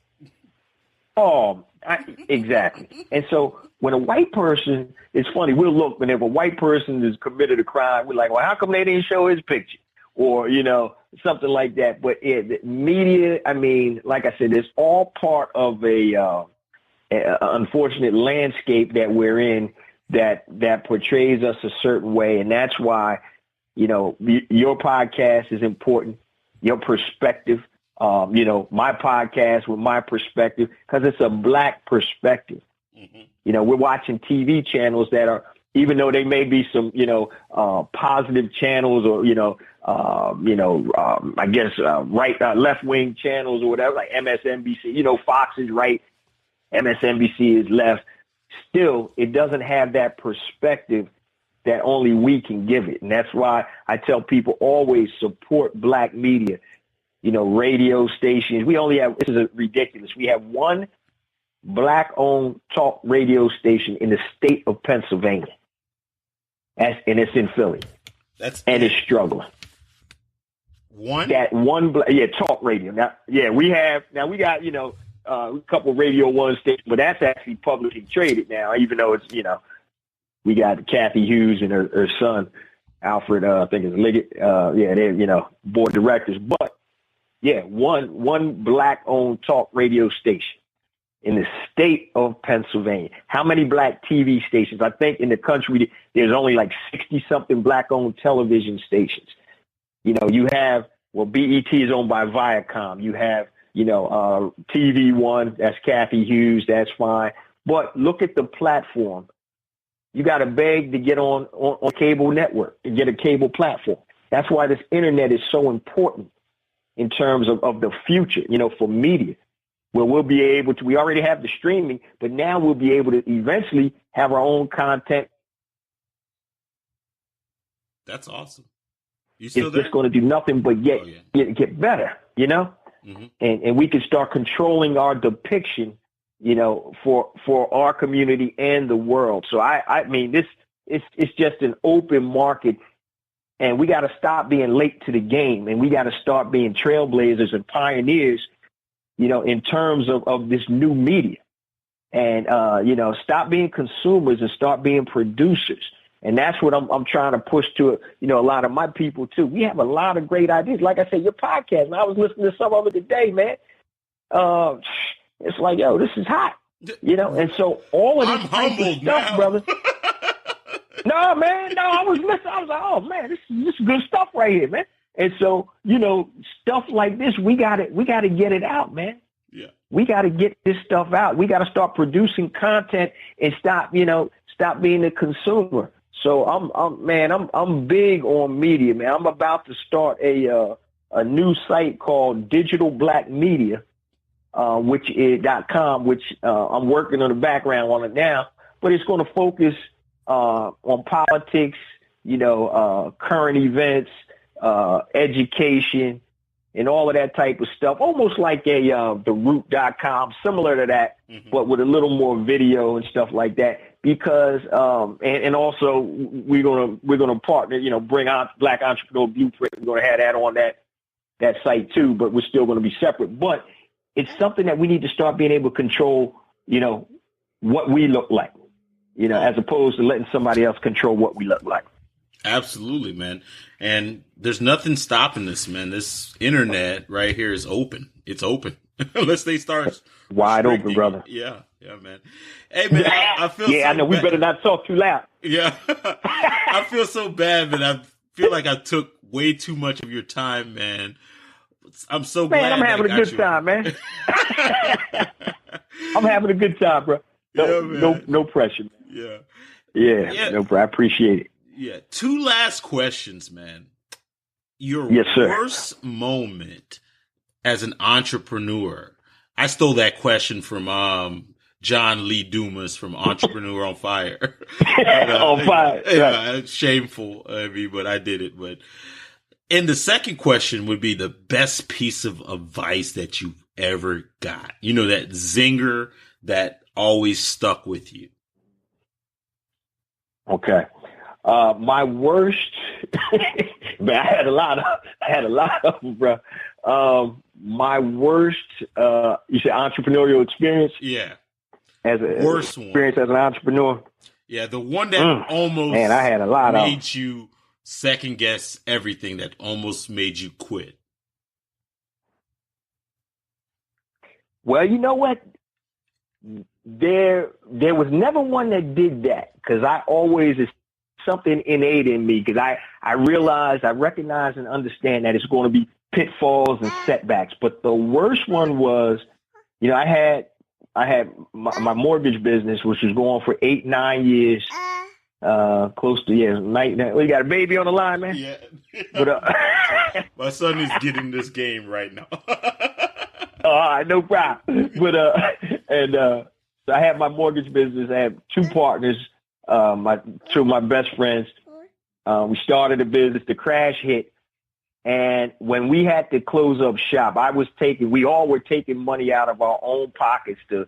Exactly. And so when a white person, it's funny, we'll look, whenever a white person has committed a crime, we're like, well, how come they didn't show his picture? Or, something like that. But the media, I mean, like I said, it's all part of a unfortunate landscape that we're in that portrays us a certain way. And that's why, your podcast is important, your perspective. My podcast with my perspective, because it's a Black perspective. Mm-hmm. We're watching TV channels that are, even though they may be some, positive channels or, I guess left-wing channels or whatever, like MSNBC, Fox is right, MSNBC is left. Still, it doesn't have that perspective that only we can give it. And that's why I tell people always support Black media. Radio stations. We only have, this is ridiculous. We have one Black-owned talk radio station in the state of Pennsylvania. And it's in Philly. It's struggling. Talk radio. We got, a couple Radio One stations, but that's actually publicly traded now, even though it's, we got Kathy Hughes and her son, Alfred, I think it's Liggett. They're, board directors. But, one Black-owned talk radio station in the state of Pennsylvania. How many Black TV stations? I think in the country, there's only like 60-something Black-owned television stations. You have, BET is owned by Viacom. You have, TV One, that's Kathy Hughes, that's fine. But look at the platform. You got to beg to get on cable network, to get a cable platform. That's why this internet is so important in terms of the future, for media, where we'll be able to, we already have the streaming, but now we'll be able to eventually have our own content. That's awesome. You still there? It's going to do nothing but get better, Mm-hmm. And we can start controlling our depiction, for our community and the world. So I mean, it's just an open market. And we got to stop being late to the game, and we got to start being trailblazers and pioneers, in terms of this new media. And, stop being consumers and start being producers. And that's what I'm trying to push to, a lot of my people, too. We have a lot of great ideas. Like I said, your podcast, man, I was listening to some of it today, man. It's like, yo, this is hot, And so all of this type of stuff, brother. No, man, I was listening. I was like, oh, man, this is good stuff right here, man. And so, stuff like this, we got to get it out, man. Yeah. We got to get this stuff out. We got to start producing content and stop being a consumer. So I'm big on media, man. I'm about to start a new site called Digital Black Media, which is .com, which I'm working on the background on it now, but it's going to focus on politics, current events, education, and all of that type of stuff, almost like theroot.com, similar to that, mm-hmm. but with a little more video and stuff like that. Because and also we're gonna partner, bring out Black Entrepreneur Blueprint. We're gonna have that on that site too, but we're still gonna be separate. But it's something that we need to start being able to control, what we look like, as opposed to letting somebody else control what we look like. Absolutely, man. And there's nothing stopping this, man. This internet right here is open. It's open. Unless they start wide open, brother. Yeah, man. Hey, man, I feel I know. We better not talk too loud. Yeah. I feel so bad, man. I feel like I took way too much of your time, man. I'm so glad. Man, I'm having a good time, man. I'm having a good time, bro. No pressure, man. Yeah. No pressure. I appreciate it. Yeah. 2 last questions, man. Your worst moment as an entrepreneur. I stole that question from John Lee Dumas from Entrepreneur on Fire. On Fire. Yeah, right. Shameful of me, but I did it. And the second question would be the best piece of advice that you've ever got. That zinger that always stuck with you. Okay. My worst, man, I had a lot of them, bro. my worst, you said entrepreneurial experience? Yeah. As a worst experience one. As an entrepreneur? Yeah, the one that almost man, I had a lot made you second guess everything, that almost made you quit. Well, you know what? There was never one that did that, because I always, it's something innate in me, because I recognize and understand that it's going to be pitfalls and setbacks. But the worst one was, I had my mortgage business, which was going for 8-9 years, close to we got a baby on the line, man. Yeah, but my son is getting this game right now. All right, no problem. But so I had my mortgage business. I had two partners, two of my best friends. We started a business. The crash hit, and when we had to close up shop, we all were taking money out of our own pockets to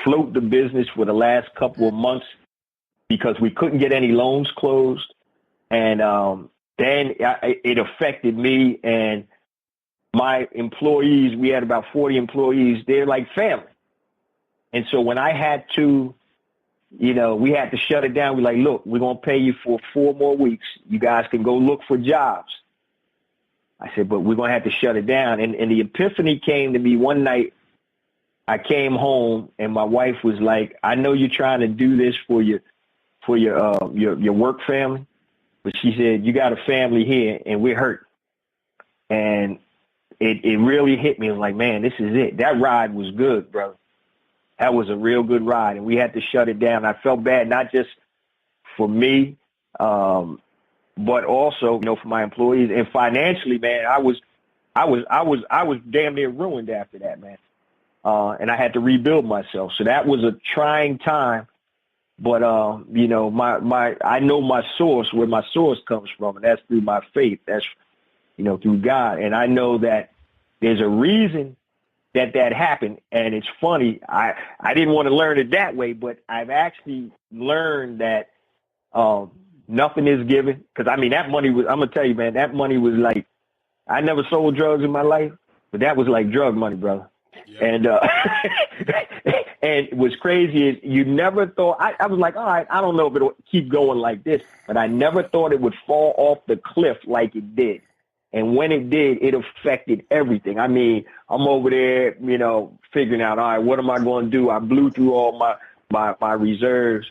float the business for the last couple of months, because we couldn't get any loans closed. And then it affected me and my employees. We had about 40 employees. They're like family. And so when I had to, we had to shut it down. We're like, look, we're going to pay you for 4 more weeks. You guys can go look for jobs. I said, but we're going to have to shut it down. And the epiphany came to me one night. I came home and my wife was like, I know you're trying to do this for your work family, but she said, you got a family here and we're hurt. And it really hit me. I was like, man, this is it. That ride was good, bro. That was a real good ride, and we had to shut it down. I felt bad, not just for me, but also, for my employees, and financially, man. I was damn near ruined after that, man. And I had to rebuild myself. So that was a trying time. But I know my source, where my source comes from, and that's through my faith. That's through God, and I know that there's a reason that happened. And it's funny, I didn't want to learn it that way, but I've actually learned that nothing is given. Because that money was, I'm gonna tell you, man, that money was like, I never sold drugs in my life, but that was like drug money, brother. Yeah. And and what's crazy is you never thought, I was like, all right, I don't know if it'll keep going like this, but I never thought it would fall off the cliff like it did. And when it did, it affected everything. I'm over there, figuring out, all right, what am I going to do? I blew through all my reserves.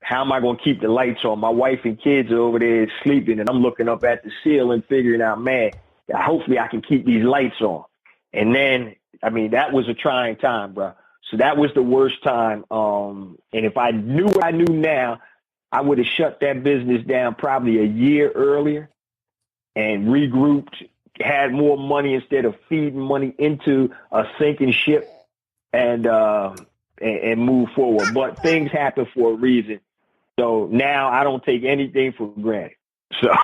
How am I going to keep the lights on? My wife and kids are over there sleeping, and I'm looking up at the ceiling, figuring out, man, hopefully I can keep these lights on. And then, that was a trying time, bro. So that was the worst time. And if I knew what I knew now, I would have shut that business down probably a year earlier and regrouped, had more money instead of feeding money into a sinking ship, and move forward. But things happen for a reason. So now I don't take anything for granted. So,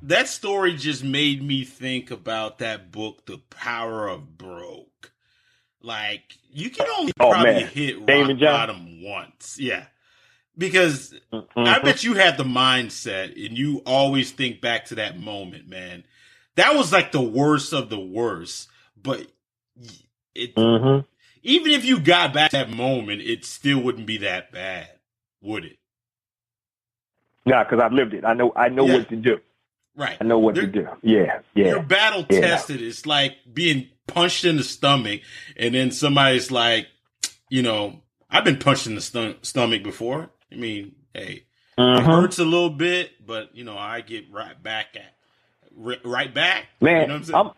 that story just made me think about that book, The Power of Broke. Like, you can only probably hit rock bottom once. Yeah. Because I bet you had the mindset and you always think back to that moment, man. That was like the worst of the worst. But even if you got back to that moment, it still wouldn't be that bad, would it? No, because I've lived it. I know what to do. Right. I know what to do. Yeah. You're battle tested. It's like being punched in the stomach, and then somebody's like, I've been punched in the stomach before. Hey, it hurts a little bit, but I get right back. Man, you know what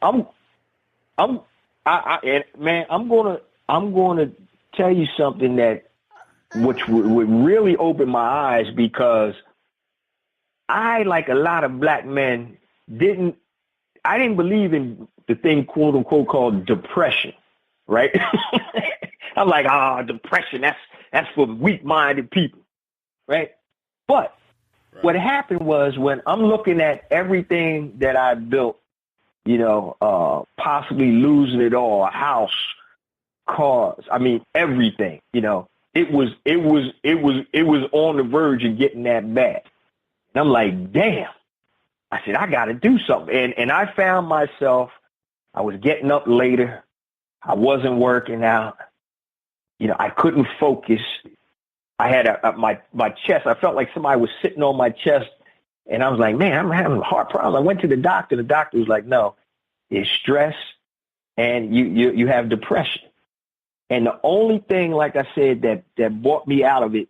I'm saying? I'm gonna tell you something that which would really open my eyes, because I, like a lot of black men, didn't believe in the thing, quote unquote, called depression, right? I'm like, depression, that's for weak-minded people, right? But what happened was, when I'm looking at everything that I built, possibly losing it all, a house, cars, everything, it was on the verge of getting that bad. And I'm like, damn, I said, I got to do something. And I found myself, I was getting up later. I wasn't working out. I couldn't focus. I had my chest. I felt like somebody was sitting on my chest. And I was like, man, I'm having a heart problem. I went to the doctor. The doctor was like, no, it's stress and you have depression. And the only thing, like I said, that brought me out of it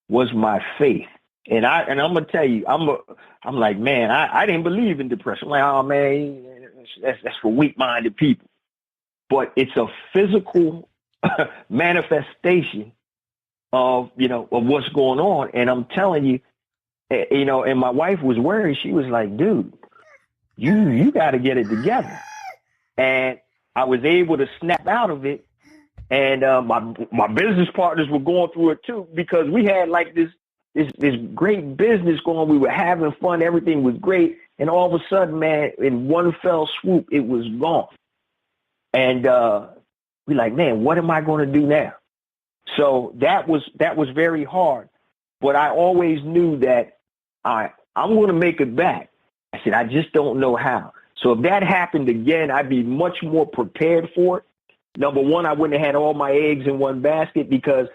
was my faith. And I'm gonna tell you, I'm like, man, I didn't believe in depression. I'm like, oh man, that's for weak-minded people. But it's a physical manifestation of what's going on. And I'm telling you, and my wife was worried. She was like, dude, you got to get it together. And I was able to snap out of it. And my business partners were going through it too, because we had like this great business going. We were having fun. Everything was great. And all of a sudden, man, in one fell swoop, it was gone. And we're like, man, what am I going to do now? So that was very hard. But I always knew that I'm going to make it back. I said, I just don't know how. So if that happened again, I'd be much more prepared for it. Number one, I wouldn't have had all my eggs in one basket, because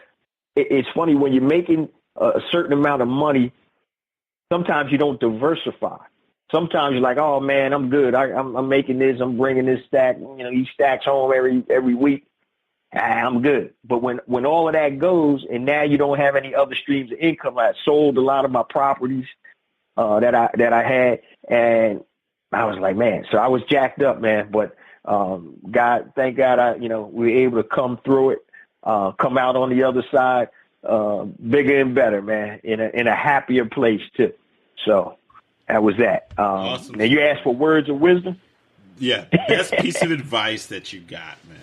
it's funny, when you're making a certain amount of money, sometimes you don't diversify. Sometimes you're like, oh man, I'm good. I'm making this. I'm bringing this stack. He stacks home every week. I'm good. But when all of that goes, and now you don't have any other streams of income, I sold a lot of my properties that I had, and I was like, man. So I was jacked up, man. But thank God, we were able to come through it, come out on the other side, bigger and better, man, in a happier place too. So that was that. Awesome. Now you asked for words of wisdom. Yeah, best piece of advice that you got, man,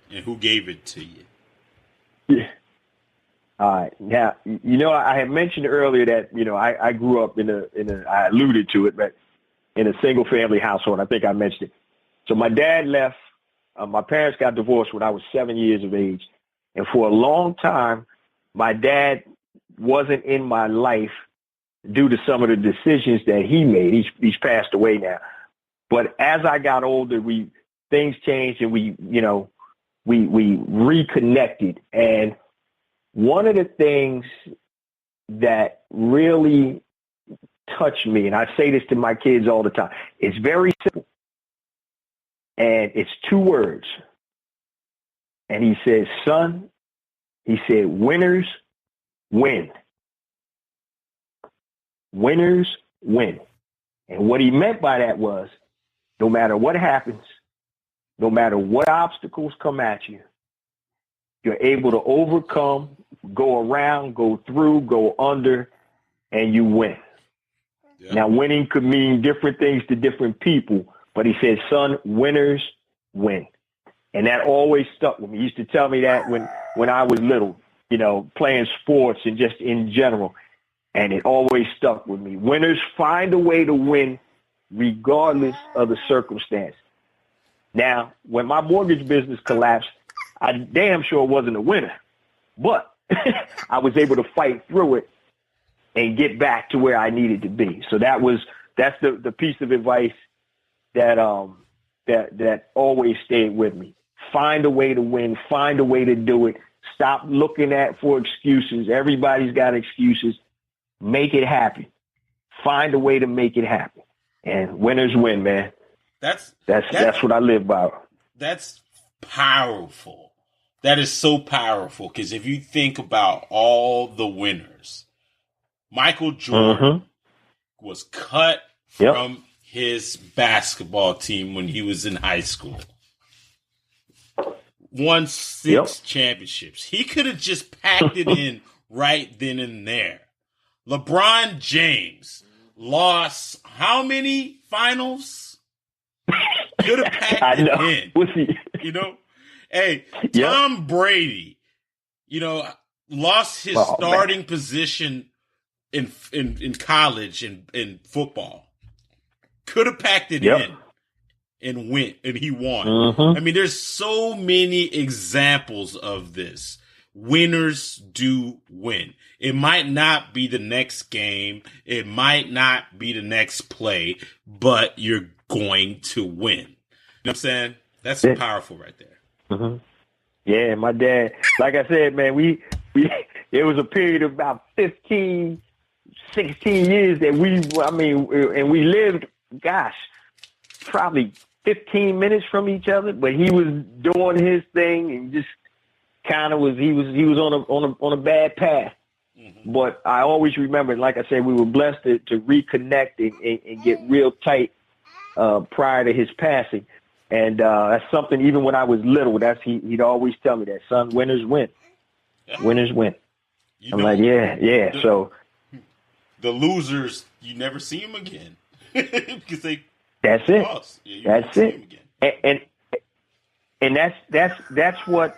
and who gave it to you? Yeah. All right. Now, I had mentioned earlier that I grew up in a I alluded to it, but in a single family household. I think I mentioned it. So my dad left. My parents got divorced when I was 7 years of age. And for a long time, my dad wasn't in my life due to some of the decisions that he made. He's passed away now. But as I got older, things changed, and we reconnected. And one of the things that really touched me, and I say this to my kids all the time, it's very simple. And it's 2 words. And he said, son, he said, winners win. Winners win. And what he meant by that was, no matter what happens, no matter what obstacles come at you, you're able to overcome, go around, go through, go under, and you win. Yeah. Now, winning could mean different things to different people. But he said, son, winners win. And that always stuck with me. He used to tell me that when I was little, playing sports and just in general. And it always stuck with me. Winners find a way to win regardless of the circumstance. Now, when my mortgage business collapsed, I damn sure wasn't a winner. But I was able to fight through it and get back to where I needed to be. So that's the piece of advice that always stayed with me. Find a way to win. Find a way to do it. Stop looking for excuses. Everybody's got excuses. Make it happen. Find a way to make it happen. And winners win, man. That's what I live by. That's powerful. That is so powerful, because if you think about all the winners, Michael Jordan was cut from his basketball team when he was in high school. Won 6 championships. He could have just packed it in right then and there. LeBron James lost how many finals? Could have packed it in. Hey, Tom Brady, lost his starting position in college in football. Could have packed it in and went, and he won. I mean, there's so many examples of this winners do win. It might not be the next game. It might not be the next play, but you're going to win. You know what I'm saying? That's powerful right there. Mm-hmm. Yeah, my dad, like I said, man, we it was a period of about 15, 16 years that and we lived, probably 15 minutes from each other, but he was doing his thing and just kind of he was on a bad path. Mm-hmm. But I always remember, like I said, we were blessed to reconnect and get real tight prior to his passing. And that's something, even when I was little, he'd always tell me that, son, winners win. Yeah. Winners win. I'm like, yeah. So the losers, you never see them again. Because that's it. Lost. Yeah, that's it. And that's what,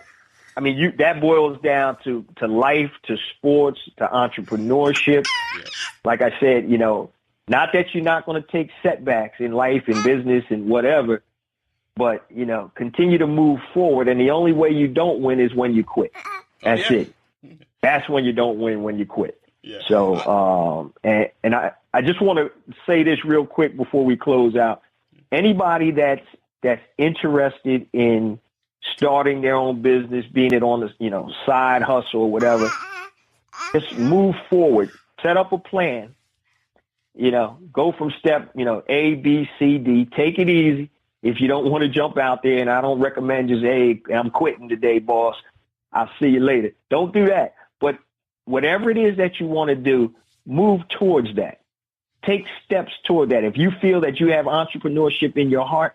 that boils down to life, to sports, to entrepreneurship. Yeah. Like I said, not that you're not going to take setbacks in life and business and whatever, but, continue to move forward. And the only way you don't win is when you quit. That's it. That's when you don't win, when you quit. Yeah. So, and I just want to say this real quick before we close out. Anybody that's interested in starting their own business, being it on the, side hustle or whatever, just move forward, set up a plan, go from step, A, B, C, D, take it easy. If you don't want to jump out there, and I don't recommend just, hey, I'm quitting today, boss, I'll see you later. Don't do that. But whatever it is that you want to do, move towards that. Take steps toward that. If you feel that you have entrepreneurship in your heart,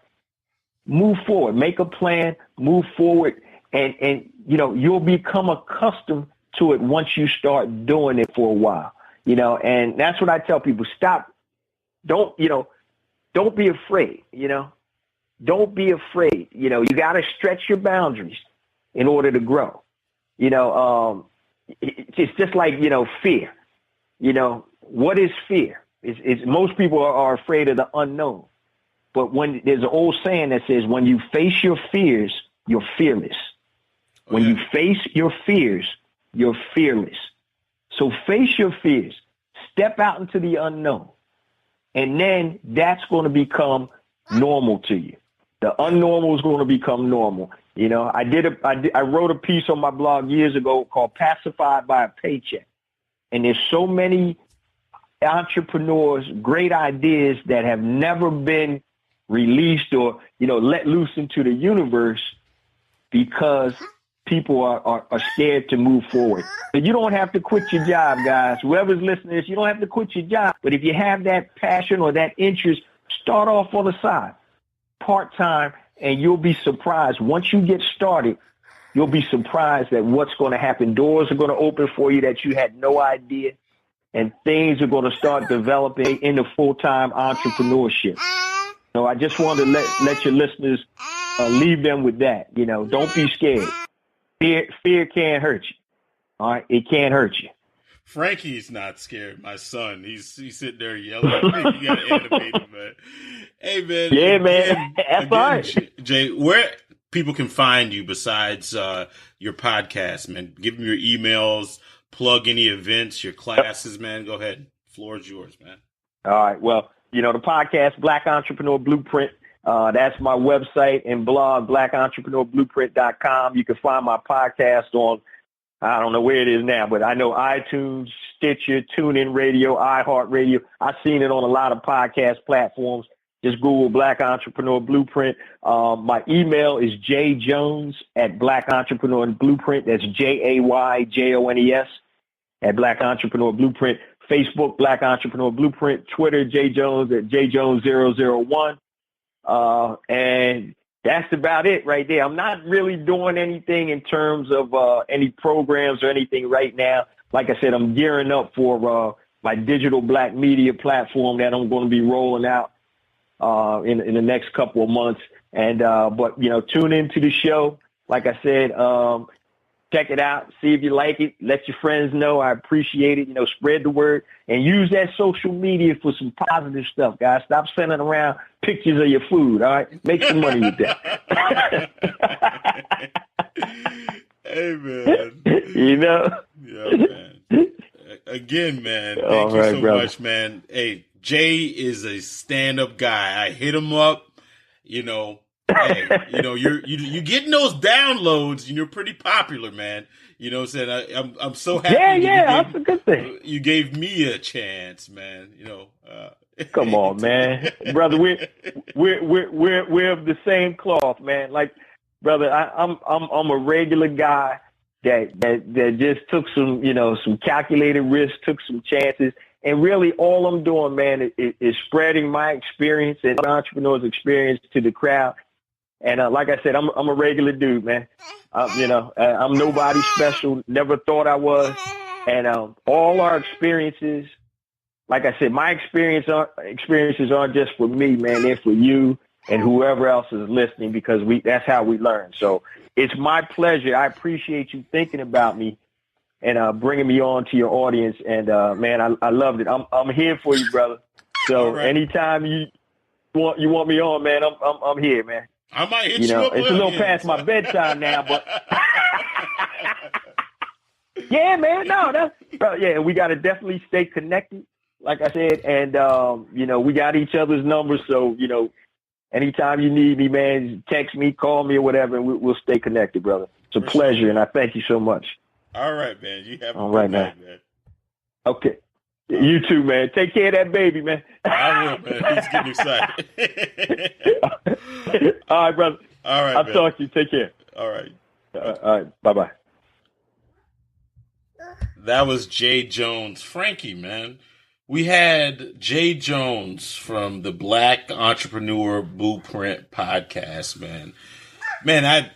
move forward, make a plan, move forward, and you'll become accustomed to it once you start doing it for a while, and that's what I tell people. Don't be afraid, don't be afraid. You got to stretch your boundaries in order to grow. It's just like, fear. What is fear? It's most people are afraid of the unknown. But when there's an old saying that says, when you face your fears, you're fearless. When you face your fears, you're fearless. So face your fears, step out into the unknown, and then that's going to become normal to you. The unnormal is going to become normal. I wrote a piece on my blog years ago called Pacified by a Paycheck. And there's so many entrepreneurs, great ideas that have never been released or, let loose into the universe because people are scared to move forward. But you don't have to quit your job, guys. Whoever's listening to this, you don't have to quit your job. But if you have that passion or that interest, start off on the side, part-time, and you'll be surprised. Once you get started, you'll be surprised at what's going to happen. Doors are going to open for you that you had no idea, and things are going to start developing into full-time entrepreneurship. So I just wanted to let your listeners leave them with that. Don't be scared. Fear can't hurt you. All right, it can't hurt you. Frankie's not scared. My son, he's sitting there yelling at me. You got to animate him, man. Hey, man. Yeah, man. That's fine. Jay, where people can find you besides your podcast, man? Give them your emails, plug any events, your classes, man. Go ahead. Floor is yours, man. All right. Well, the podcast, Black Entrepreneur Blueprint, that's my website and blog, blackentrepreneurblueprint.com. You can find my podcast on, I don't know where it is now, but I know iTunes, Stitcher, TuneIn Radio, iHeartRadio. I've seen it on a lot of podcast platforms. Just Google Black Entrepreneur Blueprint. My email is jjones at Black Entrepreneur Blueprint. That's JAYJONES at Black Entrepreneur Blueprint. Facebook, Black Entrepreneur Blueprint. Twitter, jjones at jjones001. And that's about it right there. I'm not really doing anything in terms of any programs or anything right now. Like I said, I'm gearing up for my digital black media platform that I'm going to be rolling out in the next couple of months. And but tune into the show. Like I said, check it out. See if you like it. Let your friends know. I appreciate it. Spread the word and use that social media for some positive stuff, guys. Stop sending around pictures of your food. All right, make some money with that. Hey, man. You know? Yeah, man. Again, man. Thank you so much, man. Hey, Jay is a stand-up guy. I hit him up. You know, hey, you know, you're getting those downloads, and you're pretty popular, man. You know what I'm saying? I'm so happy. Yeah, that's a good thing. You gave me a chance, man. You know. Come on, man, brother. We're of the same cloth, man. Like, brother, I'm a regular guy that just took some calculated risks, took some chances. And really all I'm doing, man, is spreading my experience and entrepreneur's experience to the crowd. And like I said, I'm a regular dude, man. I'm nobody special. Never thought I was. And all our experiences, like I said, my experiences aren't just for me, man. They're for you and whoever else is listening, because that's how we learn. So it's my pleasure. I appreciate you thinking about me and bringing me on to your audience. And, man, I loved it. I'm here for you, brother. So anytime you want me on, man, I'm here, man. I might hit you up. It's a little past my bedtime now, but yeah, man, yeah, we got to definitely stay connected, like I said. And, we got each other's numbers. So, anytime you need me, man, text me, call me or whatever, and we'll stay connected, brother. It's a pleasure. And I thank you so much. All right, man. You have a good night, man. Okay. You too, man. Take care of that baby, man. I will, man. He's getting excited. All right, brother. All right, I'll man. talk to you. Take care. All right. All right. Bye-bye. That was Jay Jones. Frankie, man. We had Jay Jones from the Black Entrepreneur Blueprint podcast, man. Man,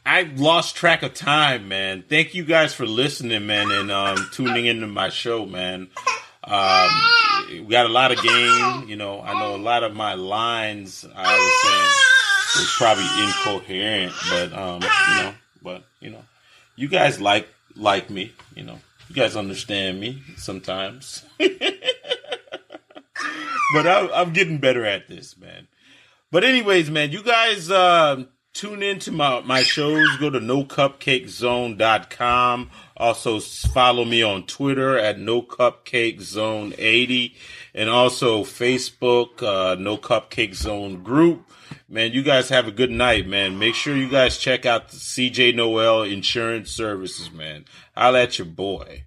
I lost track of time, man. Thank you guys for listening, man, and tuning into my show, man. We got a lot of game. I know a lot of my lines I was saying was probably incoherent, but you guys like me, you guys understand me sometimes. But I'm getting better at this, man. But anyways, man, you guys tune into my shows. Go to nocupcakezone.com. Also follow me on Twitter at nocupcakezone80, and also Facebook, No Cupcake Zone group. Man, you guys have a good night, man. Make sure you guys check out the CJ Noel Insurance Services, man. Holla at your boy.